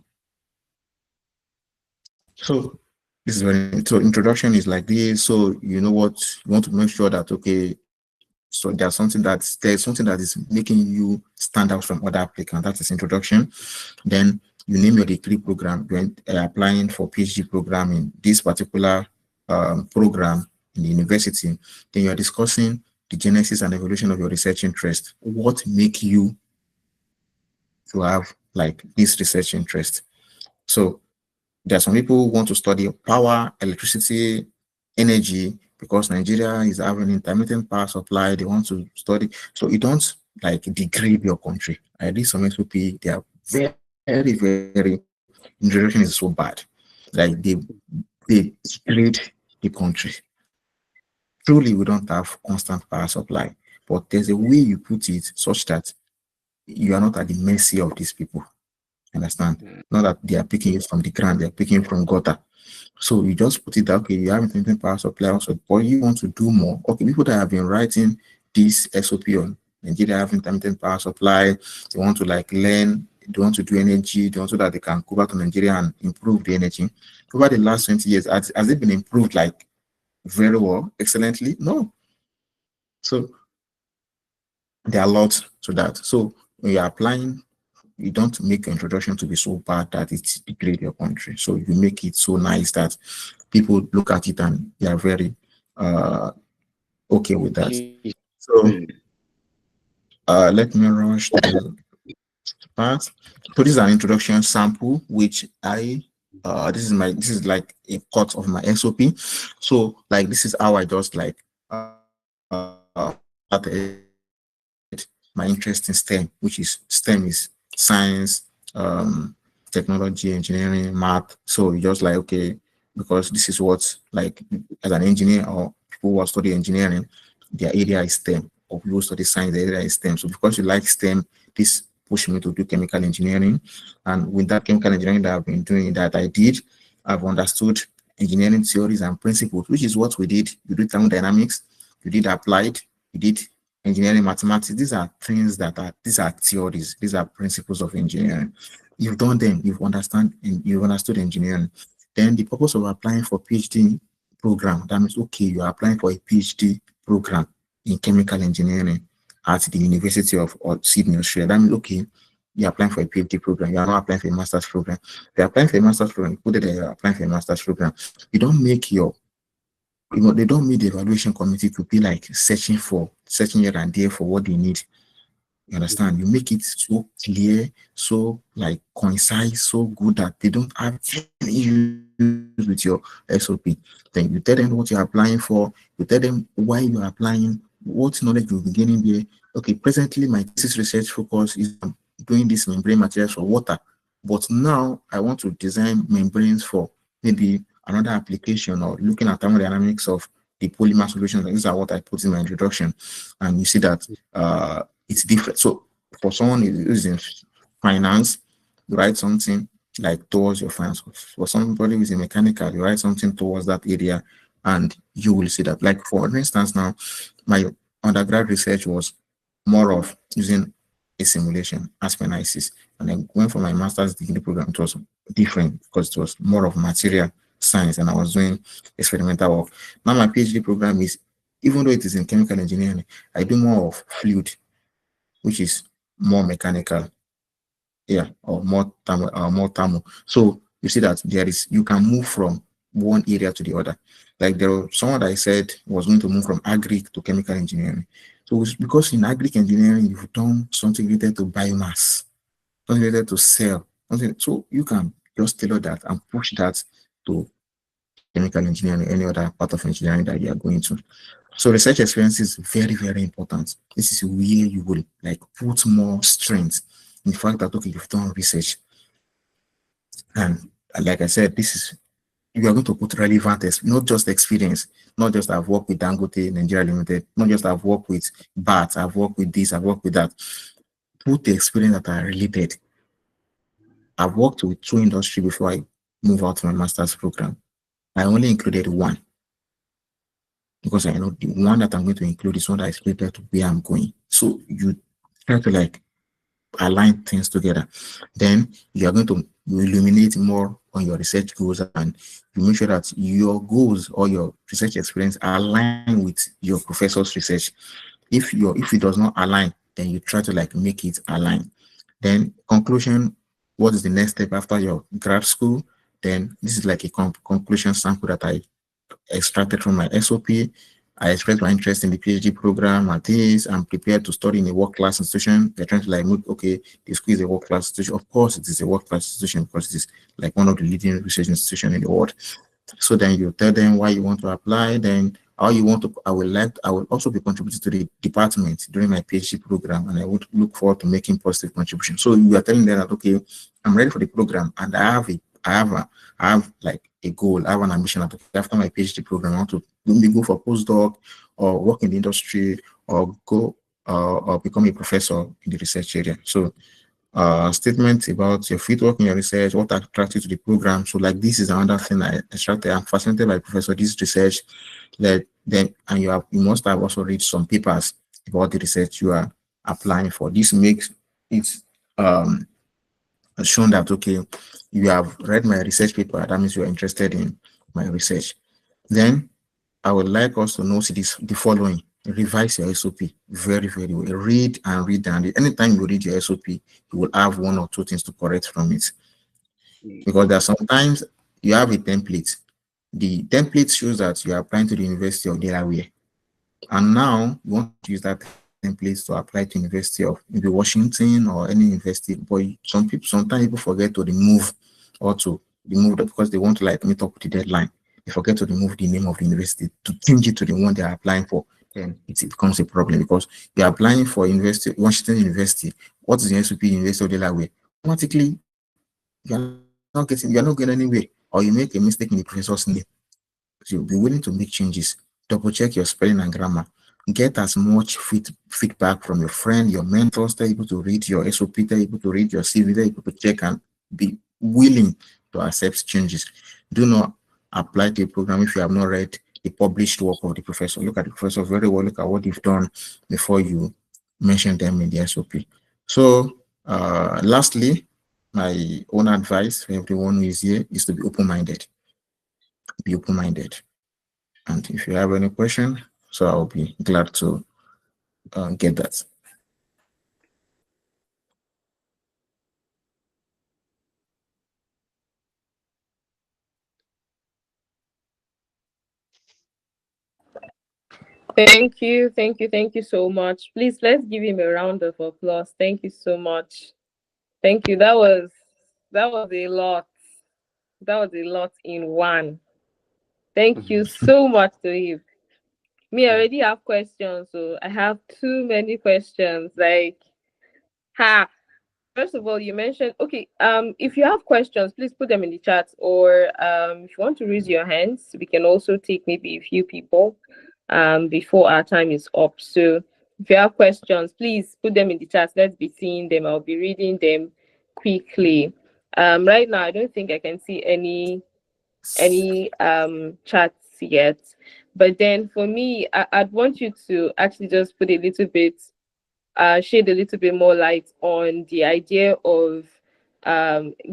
So this is very, so introduction is like this. So you know what, you want to make sure that okay, so there's something that is making you stand out from other applicants. That is introduction. Then you name your degree program. You're applying for PhD program in this particular program in the university. Then you're discussing the genesis and evolution of your research interest. What make you to have like this research interest? So there are some people who want to study power, electricity, energy, because Nigeria is having intermittent power supply. They want to study. So you don't like degrade your country. I did some SOP, they are very introduction is so bad. Like they degrade the country. Truly, we don't have constant power supply, but there's a way you put it such that you are not at the mercy of these people. Understand? Not that they are picking it from the ground, they are picking it from gutter. So you just put it that okay, you have intermittent power supply also, but you want to do more. Okay, people that have been writing this SOP on Nigeria have intermittent power supply, they want to like learn, they want to do energy, they want so that they can go back to Nigeria and improve the energy. Over the last 20 years, has it been improved like very well, excellently? No. So there are lots to that. So when you're applying, you don't make your introduction to be so bad that it degrades your country. So you make it so nice that people look at it and they are very okay with that. So let me rush to the part. So this is an introduction sample, which this is like a cut of my SOP. So like this is how I just like started my interest in STEM, which is STEM is science, technology, engineering, math. So you just like okay, because this is what like as an engineer or people who are studying engineering, their area is STEM. or people study science, the area is STEM. So because you like STEM, this pushed me to do chemical engineering. And with that chemical engineering that I've been doing, that I did, I've understood engineering theories and principles, which is what we did. You did thermodynamics, you did applied, you did engineering mathematics. These are things that are, these are theories, these are principles of engineering. You've done them, you've understood engineering. Then the purpose of applying for PhD program, that means okay, you are applying for a PhD program in chemical engineering at the University of Sydney, Australia. That means okay, you're applying for a PhD program, you are not applying for a master's program. If you're applying for a master's program, you put it there, you're applying for a master's program. You don't make your, they don't need the evaluation committee to be like searching here and there for what they need. You understand? You make it so clear, so like concise, so good that they don't have any issues with your SOP. Then you tell them what you're applying for, you tell them why you're applying, what knowledge you'll be gaining there. Okay, presently my thesis research focus is on doing this membrane materials for water, but now I want to design membranes for maybe another application, or looking at thermodynamics of the polymer solutions. And these are what I put in my introduction. And you see that it's different. So for someone who's in finance, you write something like towards your finance. For somebody who's in mechanical, you write something towards that area, and you will see that. Like for instance, now my undergrad research was more of using a simulation as per NICES. And then going for my master's degree program, it was different because it was more of material science, and I was doing experimental work. Now my PhD program is, even though it is in chemical engineering, I do more of fluid, which is more mechanical, yeah, or more thermal. So you see that there is, you can move from one area to the other. Like there was someone that I said was going to move from agri to chemical engineering. So it's because in agri engineering you've done something related to biomass, something related to cell, something, so you can just tailor that and push that to chemical engineering, any other part of engineering that you are going to. So research experience is very, very important. This is where you will like put more strength in the fact that okay, you've done research. And like I said, this is, you are going to put relevant, not just experience, not just I've worked with Dangote, Nigeria Limited, not just I've worked with BAT, I've worked with this, I've worked with that. Put the experience that are related. I've worked with 2 industries before I move out to my master's program. I only included 1, because I know the one that I'm going to include is one that is related to where I'm going. So you try to like align things together. Then you are going to illuminate more on your research goals, and you make sure that your goals or your research experience align with your professor's research. If it does not align, then you try to like make it align. Then conclusion, what is the next step after your grad school? Then this is like a conclusion sample that I extracted from my SOP. I expressed my interest in the PhD program at this. I'm prepared to study in a world-class institution. They're trying to like, okay, the school is a world-class institution. Of course, it is a world-class institution because it is like one of the leading research institutions in the world. So then you tell them why you want to apply, then how you want to, I will also be contributing to the department during my PhD program, and I would look forward to making positive contribution. So you are telling them that, okay, I'm ready for the program, and I have like a goal, I have an ambition that after my PhD program, I want to maybe go for a postdoc or work in the industry or go or become a professor in the research area. So statements about your fit work in your research, what attracted you to the program. So like this is another thing I extracted. I'm fascinated by Professor this research that then, and you must have also read some papers about the research you are applying for. This makes it shown that okay, you have read my research paper, that means you're interested in my research. Then I would like us to note the following: revise your SOP very, very well. Read and read and read. Anytime you read your SOP, you will have 1 or 2 things to correct from it. Because there are sometimes you have a template. The template shows that you are applying to the University of Delaware. And now you want to use that template to apply to University of maybe Washington or any university. But sometimes people forget to remove that because they want to like meet up with the deadline. They forget to remove the name of the university to change it to the one they are applying for. Then it becomes a problem because you are applying for Washington University. What is the SOP University of Delaware? Automatically, you're not getting anywhere, or you make a mistake in the professor's name. So you'll be willing to make changes. Double check your spelling and grammar. Get as much feedback from your friend, your mentors. They're able to read your SOP, they're able to read your CV, they're able to check and be willing to accept changes. Do not apply to a program if you have not read the published work of the professor. Look at the professor very well, look at what they've done before you mention them in the SOP. So lastly, my own advice for everyone who is here is to be open-minded. Be open-minded. And if you have any question, so I'll be glad to get that. Thank you, thank you, thank you so much. Please let's give him a round of applause. Thank you so much. Thank you. That was a lot. That was a lot in one. Thank you so much, Toheeb. Me I already have questions, so I have too many questions. Like, ha. First of all, you mentioned okay. If you have questions, please put them in the chat, or if you want to raise your hands, we can also take maybe a few people, before our time is up. So if you have questions, please put them in the chat. Let's be seeing them. I'll be reading them quickly. Right now, I don't think I can see any chats yet. But then for me, I'd want you to actually just put a little bit shed a little bit more light on the idea of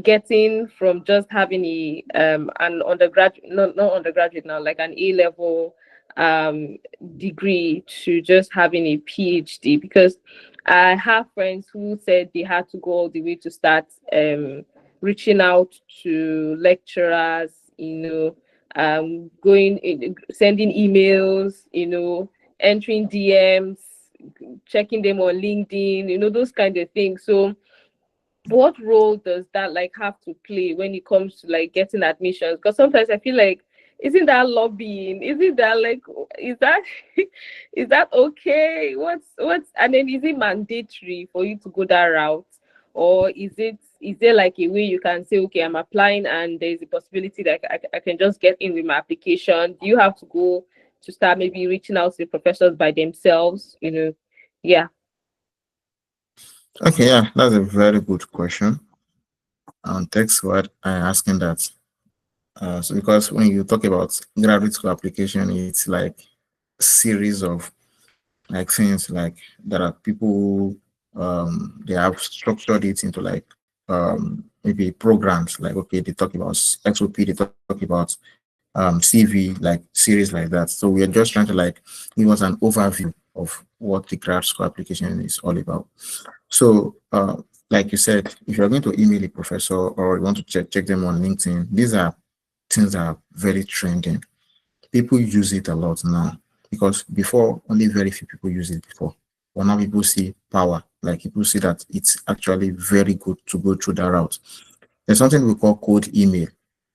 getting from just having an undergraduate, not undergraduate now, like an A level degree to just having a PhD. Because I have friends who said they had to go all the way to start reaching out to lecturers, going in, sending emails, entering DMs, checking them on LinkedIn, those kind of things. So what role does that like have to play when it comes to like getting admissions? Because sometimes I feel like, isn't that lobbying? Isn't that like, is that is that okay? What's and then is it mandatory for you to go that route? Or is there like a way you can say, okay, I'm applying and there's a possibility that I can just get in with my application? Do you have to go to start maybe reaching out to the professors by themselves? Yeah. Okay, yeah, that's a very good question. Thanks for asking that. So because when you talk about graduate school application, it's like a series of like things. Like there are people who they have structured it into like maybe programs. Like okay, they talk about SOP, they talk about CV, like series like that. So we are just trying to like give us an overview of what the grad school application is all about. So, like you said, if you're going to email a professor or you want to check them on LinkedIn, these are things that are very trending. People use it a lot now because before only very few people use it before. But now people see power, like people see that it's actually very good to go through that route. There's something we call code email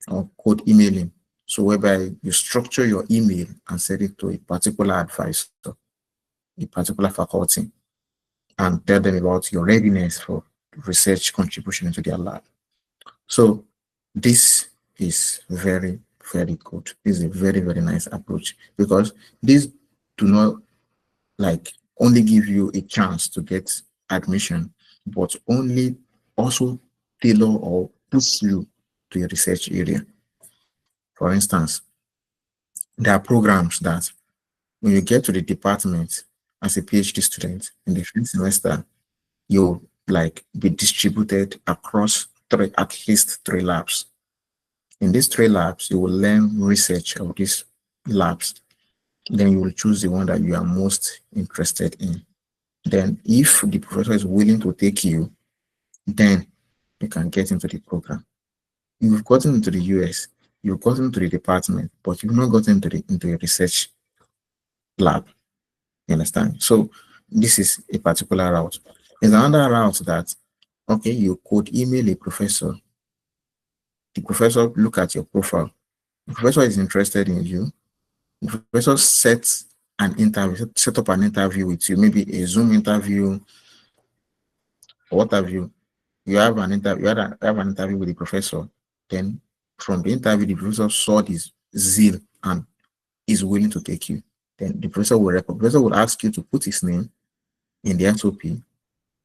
or code emailing. So whereby you structure your email and send it to a particular advisor, a particular faculty, and tell them about your readiness for research contribution into their lab. So this is very, very good. This is a very, very nice approach because these do not like only give you a chance to get admission, but only also tailor or push you to a research area. For instance, there are programs that when you get to the department as a PhD student in the first semester, you'll like be distributed across at least three labs. In these three labs, you will learn research of these labs. Then you will choose the one that you are most interested in. Then if the professor is willing to take you, then you can get into the program. You've gotten into the US, you've gotten into the department, but you've not gotten into a research lab. You understand? So this is a particular route. There's another route that, okay, you could email a professor. The professor look at your profile. The professor is interested in you. The professor sets an interview, set up an interview with you, maybe a Zoom interview or what have you. You have an interview, have an interview with the professor. Then from the interview, the professor saw this zeal and is willing to take you. then the professor will ask you to put his name in the SOP.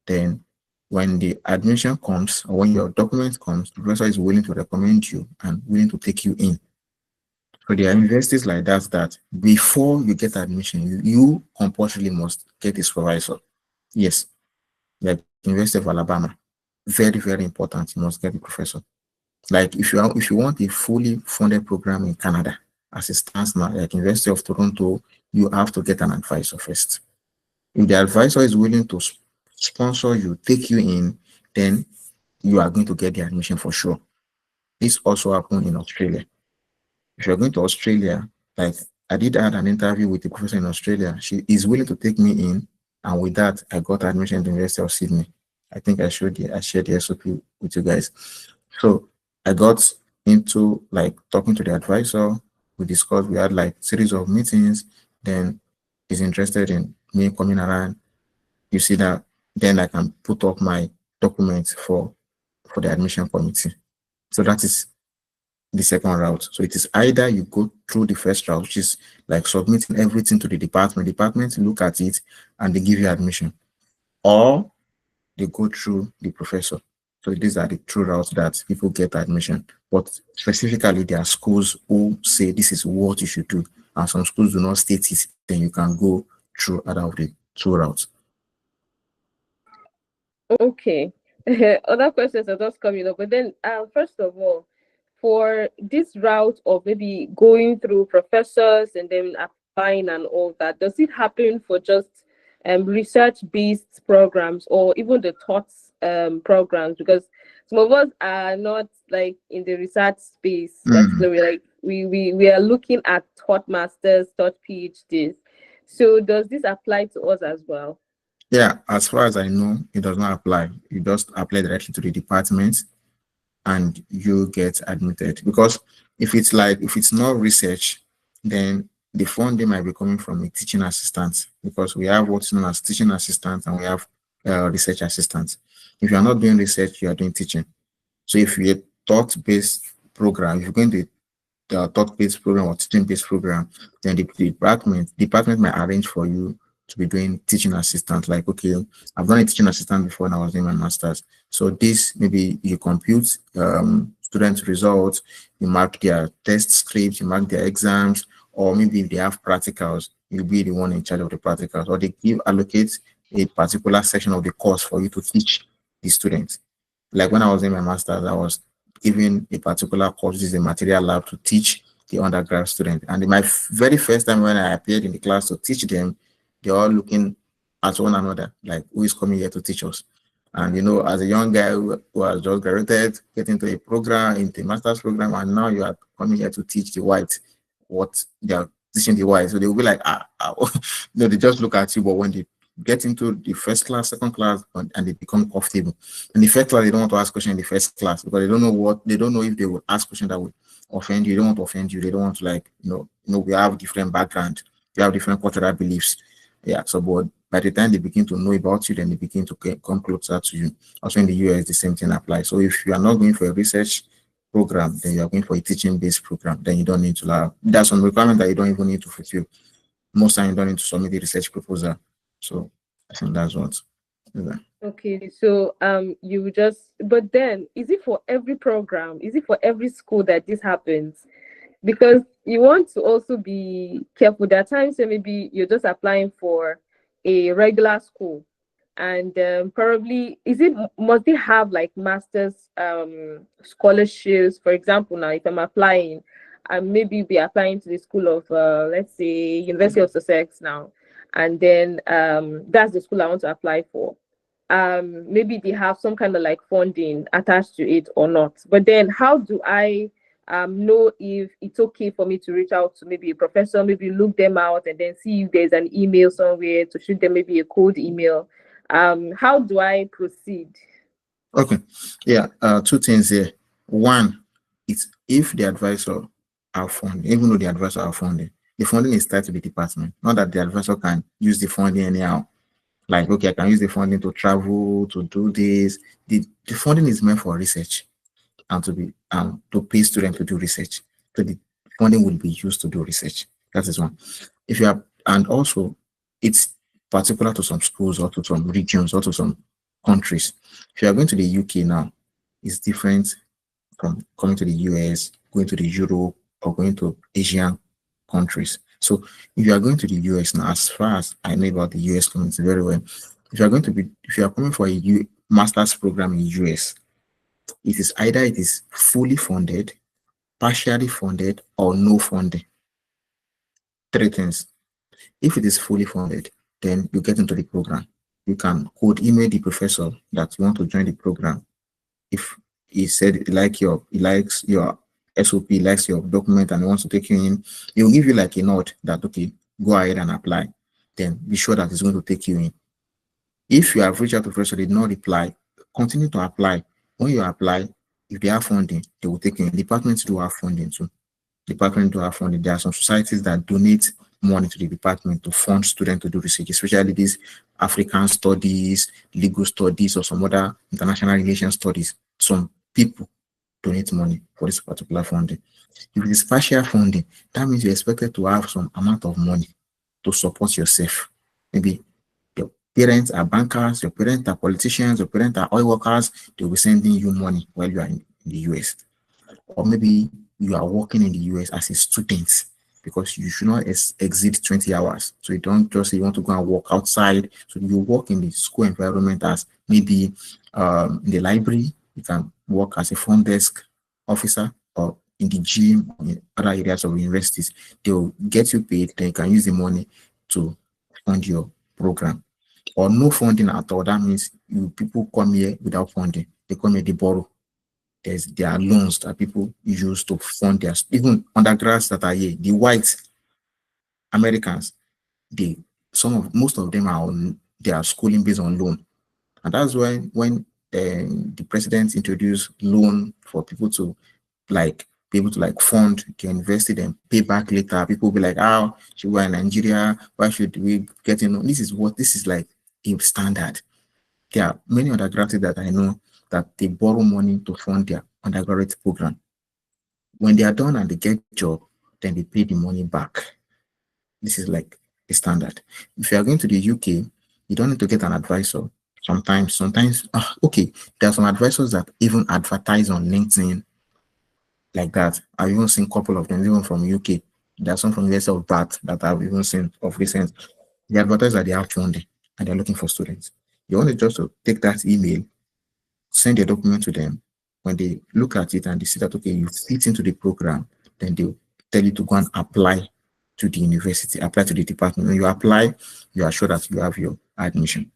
Then when the admission comes or when your document comes, the professor is willing to recommend you and willing to take you in. So there are universities like that before you get admission, you compulsorily must get a supervisor. Yes, like University of Alabama, very, very important. You must get a professor. Like if you want a fully funded program in Canada, as it stands now, like University of Toronto, you have to get an advisor first. If the advisor is willing to sponsor you, take you in, then you are going to get the admission for sure. This also happened in Australia. If you're going to Australia, like I did have an interview with the professor in Australia. She is willing to take me in, and with that, I got admission to the University of Sydney. I think I shared the SOP with you guys. So I got into like talking to the advisor. We discussed. We had like series of meetings. Then he's interested in me coming around. You see that. Then I can put up my documents for the admission committee. So that is the second route. So it is either you go through the first route, which is like submitting everything to the department. Department look at it and they give you admission, or they go through the professor. So these are the two routes that people get admission. But specifically, there are schools who say this is what you should do, and some schools do not state it. Then you can go through either of the two routes. Okay. Other questions are just coming up. But then, first of all, for this route of maybe going through professors and then applying and all that, does it happen for just research-based programs or even the thoughts programs? Because some of us are not like in the research space, particularly like we are looking at thought masters, thought PhDs. So does this apply to us as well? Yeah, as far as I know, it does not apply. You just apply directly to the department and you get admitted. Because if it's not research, then the funding might be coming from a teaching assistant, because we have what's known as teaching assistants and we have research assistants. If you are not doing research, you are doing teaching. So if you're a thought-based program, if you're going to thought-based program or teaching-based program, then the department might arrange for you to be doing teaching assistant. Like, okay, I've done a teaching assistant before when I was doing my master's. So this, maybe you compute students' results, you mark their test scripts, you mark their exams, or maybe if they have practicals, you'll be the one in charge of the practicals, or they allocate a particular section of the course for you to teach the students. Like when I was in my master's, I was given a particular course, this is a material lab, to teach the undergrad student. And in my very first time when I appeared in the class to teach them, they're all looking at one another, like, who is coming here to teach us? And as a young guy who has just graduated, get into a program, into a master's program, and now you are coming here to teach the white what they are teaching the white. So they will be like, they just look at you, but when they get into the first class, second class, and they become comfortable. In the first class, they don't want to ask questions in the first class because they don't know if they will ask questions that will offend you. They don't want to offend you. They don't want to we have different background, we have different cultural beliefs. Yeah. So, but by the time they begin to know about you, then they begin to come closer to you. Also in the US, the same thing applies. So if you are not going for a research program, then you are going for a teaching-based program, then you don't need to have, there's some requirement that you don't even need to fulfill. Most time you don't need to submit a research proposal. So I think that's what. Okay, so you just, but then is it for every program? Is it for every school that this happens? Because you want to also be careful. There are times where maybe you're just applying for a regular school, and probably must they have like master's scholarships? For example, now if I'm applying, maybe be applying to the school of let's say University of Sussex now, and then that's the school I want to apply for. Maybe they have some kind of like funding attached to it or not. But then how do I know if it's okay for me to reach out to maybe a professor, maybe look them out and then see if there's an email somewhere to shoot them maybe a cold email? How do I proceed? Okay. Yeah. Two things here. One, it's if the advisor are funding, even though the advisor are funding, the funding is tied to the department. Not that the advisor can use the funding anyhow. Like, okay, I can use the funding to travel, to do this. The funding is meant for research and to pay students to do research. So the funding will be used to do research. That is one. If you are And also, it's particular to some schools or to some regions or to some countries. If you are going to the UK now, it's different from coming to the US, going to the Europe, or going to Asian countries. So if you are going to the US now, as far as I know about the US community very well, if you are coming for a master's program in US, it is either it is fully funded, partially funded, or no funding. Three things. If it is fully funded, then you get into the program. You can cold email the professor that you want to join the program. If he said he likes your SOP, likes your document, and wants to take you in, he'll give you like a note that okay, go ahead and apply. Then be sure that he's going to take you in. If you have reached out to the professor, they did not reply, continue to apply. When you apply, if they have funding, they will take you in. Departments do have funding too. Department do have funding. There are some societies that donate money to the department to fund students to do research, especially these African studies, legal studies, or some other international relations studies. Some people donate money for this particular funding. If it is partial funding, that means you're expected to have some amount of money to support yourself. Maybe your parents are bankers, your parents are politicians, your parents are oil workers, they'll be sending you money while you are in the US. Or maybe you are working in the US as a student because you should not exceed 20 hours. So you don't just say you want to go and work outside. So you work in the school environment as maybe in the library, you can work as a front desk officer or in the gym or in other areas of universities. They'll get you paid, then you can use the money to fund your program. Or no funding at all. That means people come here without funding. They come here, they borrow. There are loans that people use to fund their even undergrads that are here. The white Americans, most of them are on their schooling based on loan, and that's why when the president introduced loan for people to like be able to like fund their university and pay back later, people will be like, "Oh, should we in Nigeria? Why should we get in?" This is like a standard. There are many undergrads that I know that they borrow money to fund their undergraduate program. When they are done and they get job, then they pay the money back. This is like a standard. If you are going to the UK, you don't need to get an advisor. Okay, there are some advisors that even advertise on LinkedIn like that. I've even seen a couple of them, even from UK. There are some from US of BAT that I've even seen of recent. They advertise that they have funding and they're looking for students. You want to just to take that email, send your document to them. When they look at it and they see that, okay, you fit into the program, then they'll tell you to go and apply to the university, apply to the department. When you apply, you are sure that you have your admission.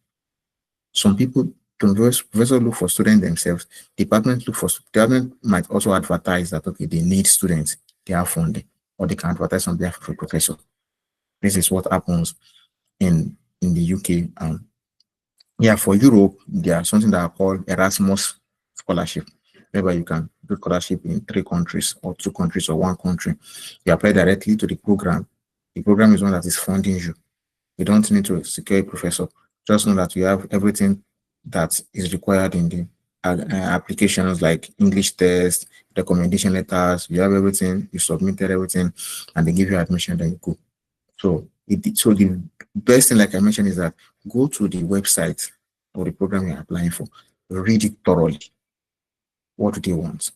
Some people, professors look for students themselves. Department might also advertise that, okay, they need students, they have funding, or they can advertise on behalf of a professor. This is what happens in the UK. Yeah, for Europe, there are something that are called Erasmus scholarship, whereby you can do scholarship in 3 countries or 2 countries or 1 country. You apply directly to the program. The program is one that is funding you. You don't need to secure a professor. Just know that you have everything that is required in the applications like English test, recommendation letters. You have everything, you submitted everything, and they give you admission, then you go. So the best thing, like I mentioned, is that go to the website or the program you're applying for, read it thoroughly. What do they want?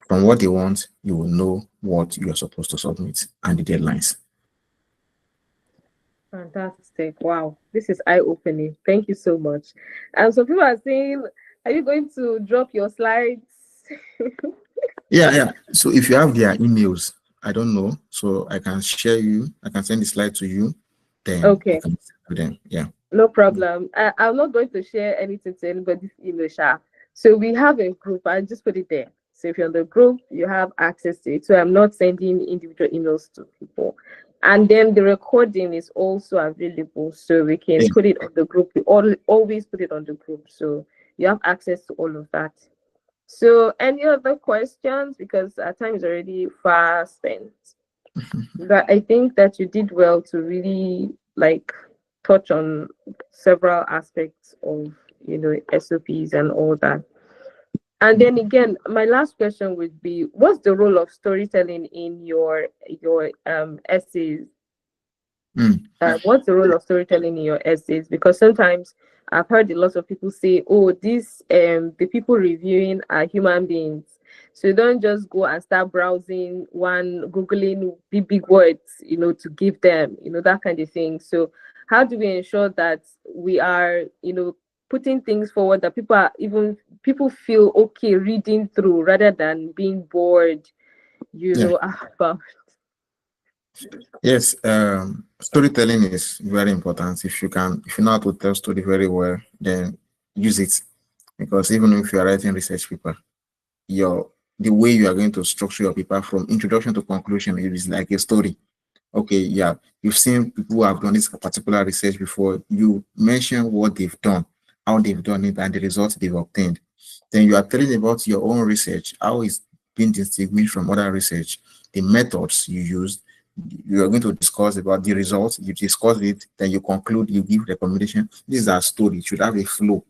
From what they want, you will know what you are supposed to submit and the deadlines. Fantastic. Wow. This is eye-opening. Thank you so much. And so people are saying, are you going to drop your slides? Yeah. So if you have their emails, I don't know. So I can I can send the slide to you, then you Okay. can send to them. Yeah. No problem. I'm not going to share anything to anybody's email, Sha. So we have a group. I just put it there. So if you're on the group, you have access to it. So I'm not sending individual emails to people. And then the recording is also available. So we can Yeah. put it on the group. We always put it on the group. So you have access to all of that. So any other questions? Because our time is already far spent. But I think that you did well to really like touch on several aspects of SOPs and all that. And then again, my last question would be, what's the role of storytelling in your essays? Mm. What's the role of storytelling in your essays? Because sometimes I've heard a lot of people say, "Oh, this the people reviewing are human beings, so you don't just go and start browsing one, googling big words, to give them, that kind of thing." So, how do we ensure that we are, putting things forward that people feel okay reading through rather than being bored, Yeah. about. Yes. Storytelling is very important. If you know how to tell story very well, then use it. Because even if you are writing research paper, the way you are going to structure your paper from introduction to conclusion, it is like a story. Okay, yeah, you've seen people who have done this particular research before. You mention what they've done, how they've done it, and the results they've obtained. Then you are telling about your own research, how it's been distinguished from other research, the methods you used. You are going to discuss about the results. You discuss it, then you conclude. You give recommendation. This is our story. It should have a flow.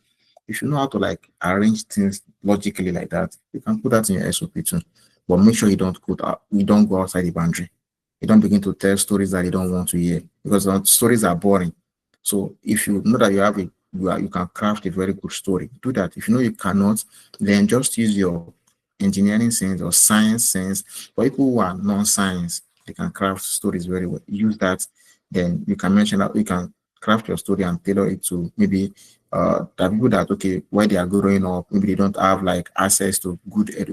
If you know how to like arrange things logically like that, you can put that in your SOP too. But make sure you don't go outside the boundary. You don't begin to tell stories that you don't want to hear because stories are boring. So if you know that you can craft a very good story, do that. If you know you cannot, then just use your engineering sense or science sense. For people who are non-science, they can craft stories very well. Use that, then you can mention that you can craft your story and tailor it to maybe the people that okay, while they are growing up, maybe they don't have like access to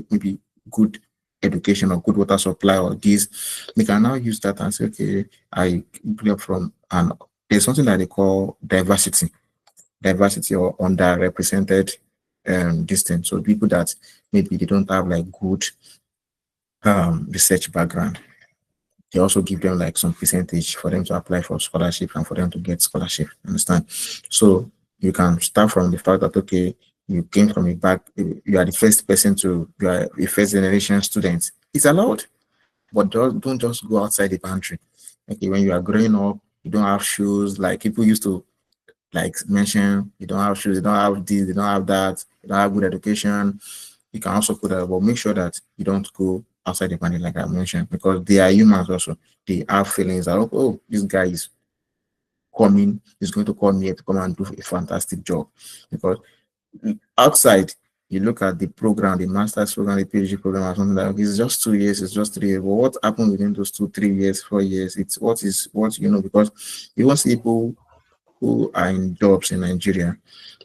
maybe good education or good water supply or this, they can now use that and say, okay, I grew up from and there's something that they call diversity or underrepresented distance. So people that maybe they don't have like good research background, they also give them like some percentage for them to apply for scholarship and for them to get scholarship. Understand? So you can start from the fact that okay, you came from you are the first person you are a first generation student. It's allowed, but don't just go outside the boundary. Okay, when you are growing up, you don't have shoes. Like people used to like mention, you don't have shoes, you don't have this, you don't have that, you don't have good education. You can also put that, but make sure that you don't go outside the boundary, like I mentioned, because they are humans also. They have feelings that oh, this guy is going to come here to come and do a fantastic job. Because outside, you look at the program, the master's program, the PhD program, or something like it's just 2 years, it's just 3 years. But what happened within those 2, 3 years, 4 years? It's what because you want people who are in jobs in Nigeria,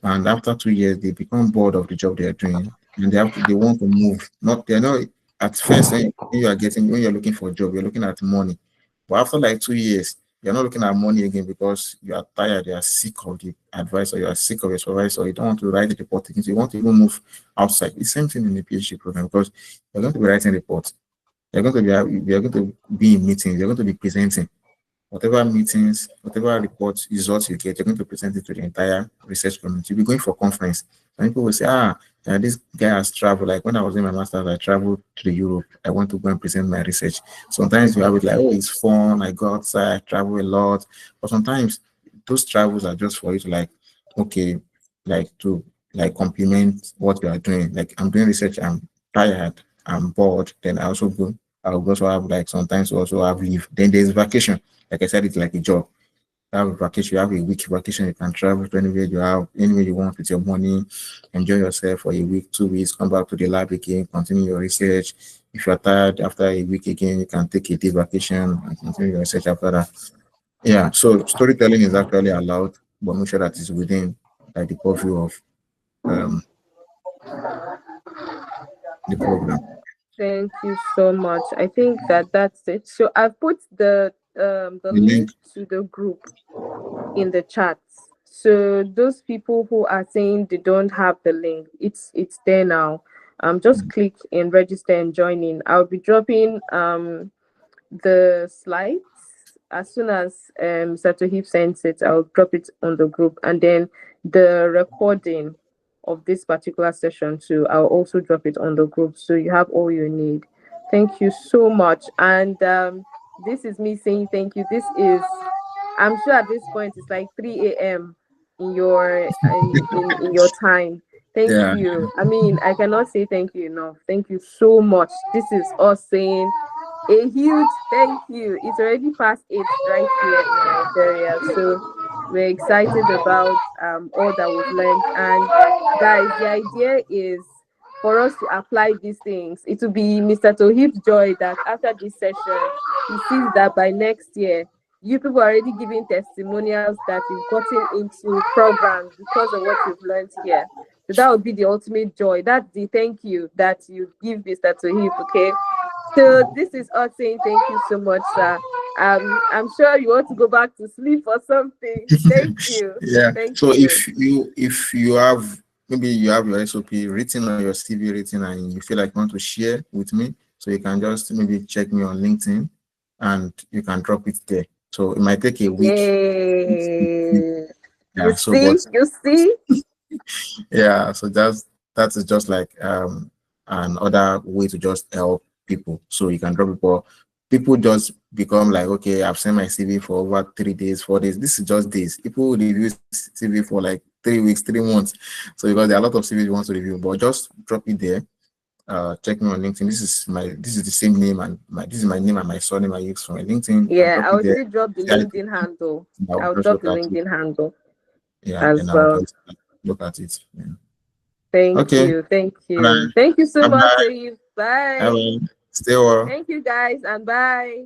and after 2 years they become bored of the job they are doing, and they want to move. Not they're not at first when you're looking for a job, you're looking at money, but after like 2 years, you're not looking at money again because you are tired, you are sick of the advice, or you are sick of your supervisor, you don't want to write the report again, so you want to even move outside. The same thing in the PhD program because you're going to be writing reports, you're going to be in meetings, you're going to be presenting whatever meetings, whatever reports, results you get, you're going to present it to the entire research community. You'll be going for conference. And people will say, this guy has traveled. Like when I was in my master's, I traveled to Europe. I want to go and present my research. Sometimes you have it like, oh, it's fun. I go outside, I travel a lot. But sometimes those travels are just for you to like, okay, like to like complement what you are doing. Like I'm doing research, I'm tired, I'm bored. Then I'll also have like sometimes also have leave. Then there's vacation, like I said, it's like a job. You have a vacation, you have a week vacation, you can travel to anywhere you want with your money, enjoy yourself for a week, 2 weeks, come back to the lab again, continue your research. If you're tired after a week again, you can take a day vacation and continue your research after that. Yeah, so storytelling is actually allowed, but make sure that it's within like the purview of um, the program. Thank you so much. I think that that's it. So I've put the The link link, to the group in the chat. So those people who are saying they don't have the link, it's there now. Just click and register and join in. I'll be dropping the slides as soon as Satohib sends it. I'll drop it on the group, and then the recording of this particular session too. I'll also drop it on the group, so you have all you need. Thank you so much, and this is me saying thank you. This is, I'm sure at this point it's like 3 a.m. in your time. Thank yeah, you. I mean, I cannot say thank you enough. Thank you so much. This is us saying A huge thank you. It's already past 8 right here in Nigeria. So we're excited about all that we've learned. And guys, the idea is for us to apply these things. It will be Mr. Toheeb's joy that after this session, he sees that by next year, you people are already giving testimonials that you've gotten into programs because of what you've learned here. So that would be the ultimate joy. That's the thank you that you give Mr. Toheeb, okay? So this is us saying thank you so much, sir. I'm sure you want to go back to sleep or something. Thank you. Yeah. Thank So you. if you have, maybe you have your SOP written or your CV written and you feel like you want to share with me, so you can just maybe check me on LinkedIn and you can drop it there. So it might take a week. Yay. You Yeah. So but see, you see. yeah, so that is just like another way to just help people. So you can drop people. People just become like, okay, I've sent my CV for over 3 days, 4 days. This is just days. People review CV for like 3 weeks, 3 months. So because there are a lot of CVs you want to review, but just drop it there. Check me on LinkedIn. This is the same name, and this is my name and my surname I use for my LinkedIn. You can Yeah, drop I it will there. still drop the Yeah, LinkedIn handle. I'll I'll just drop look the at it. LinkedIn handle Yeah, as then I'll well. just look at it. Yeah. Thank Okay. you. Thank Bye you. Thank you so much, bye. Toheeb. Bye. Bye. Stay well. Thank you guys and bye.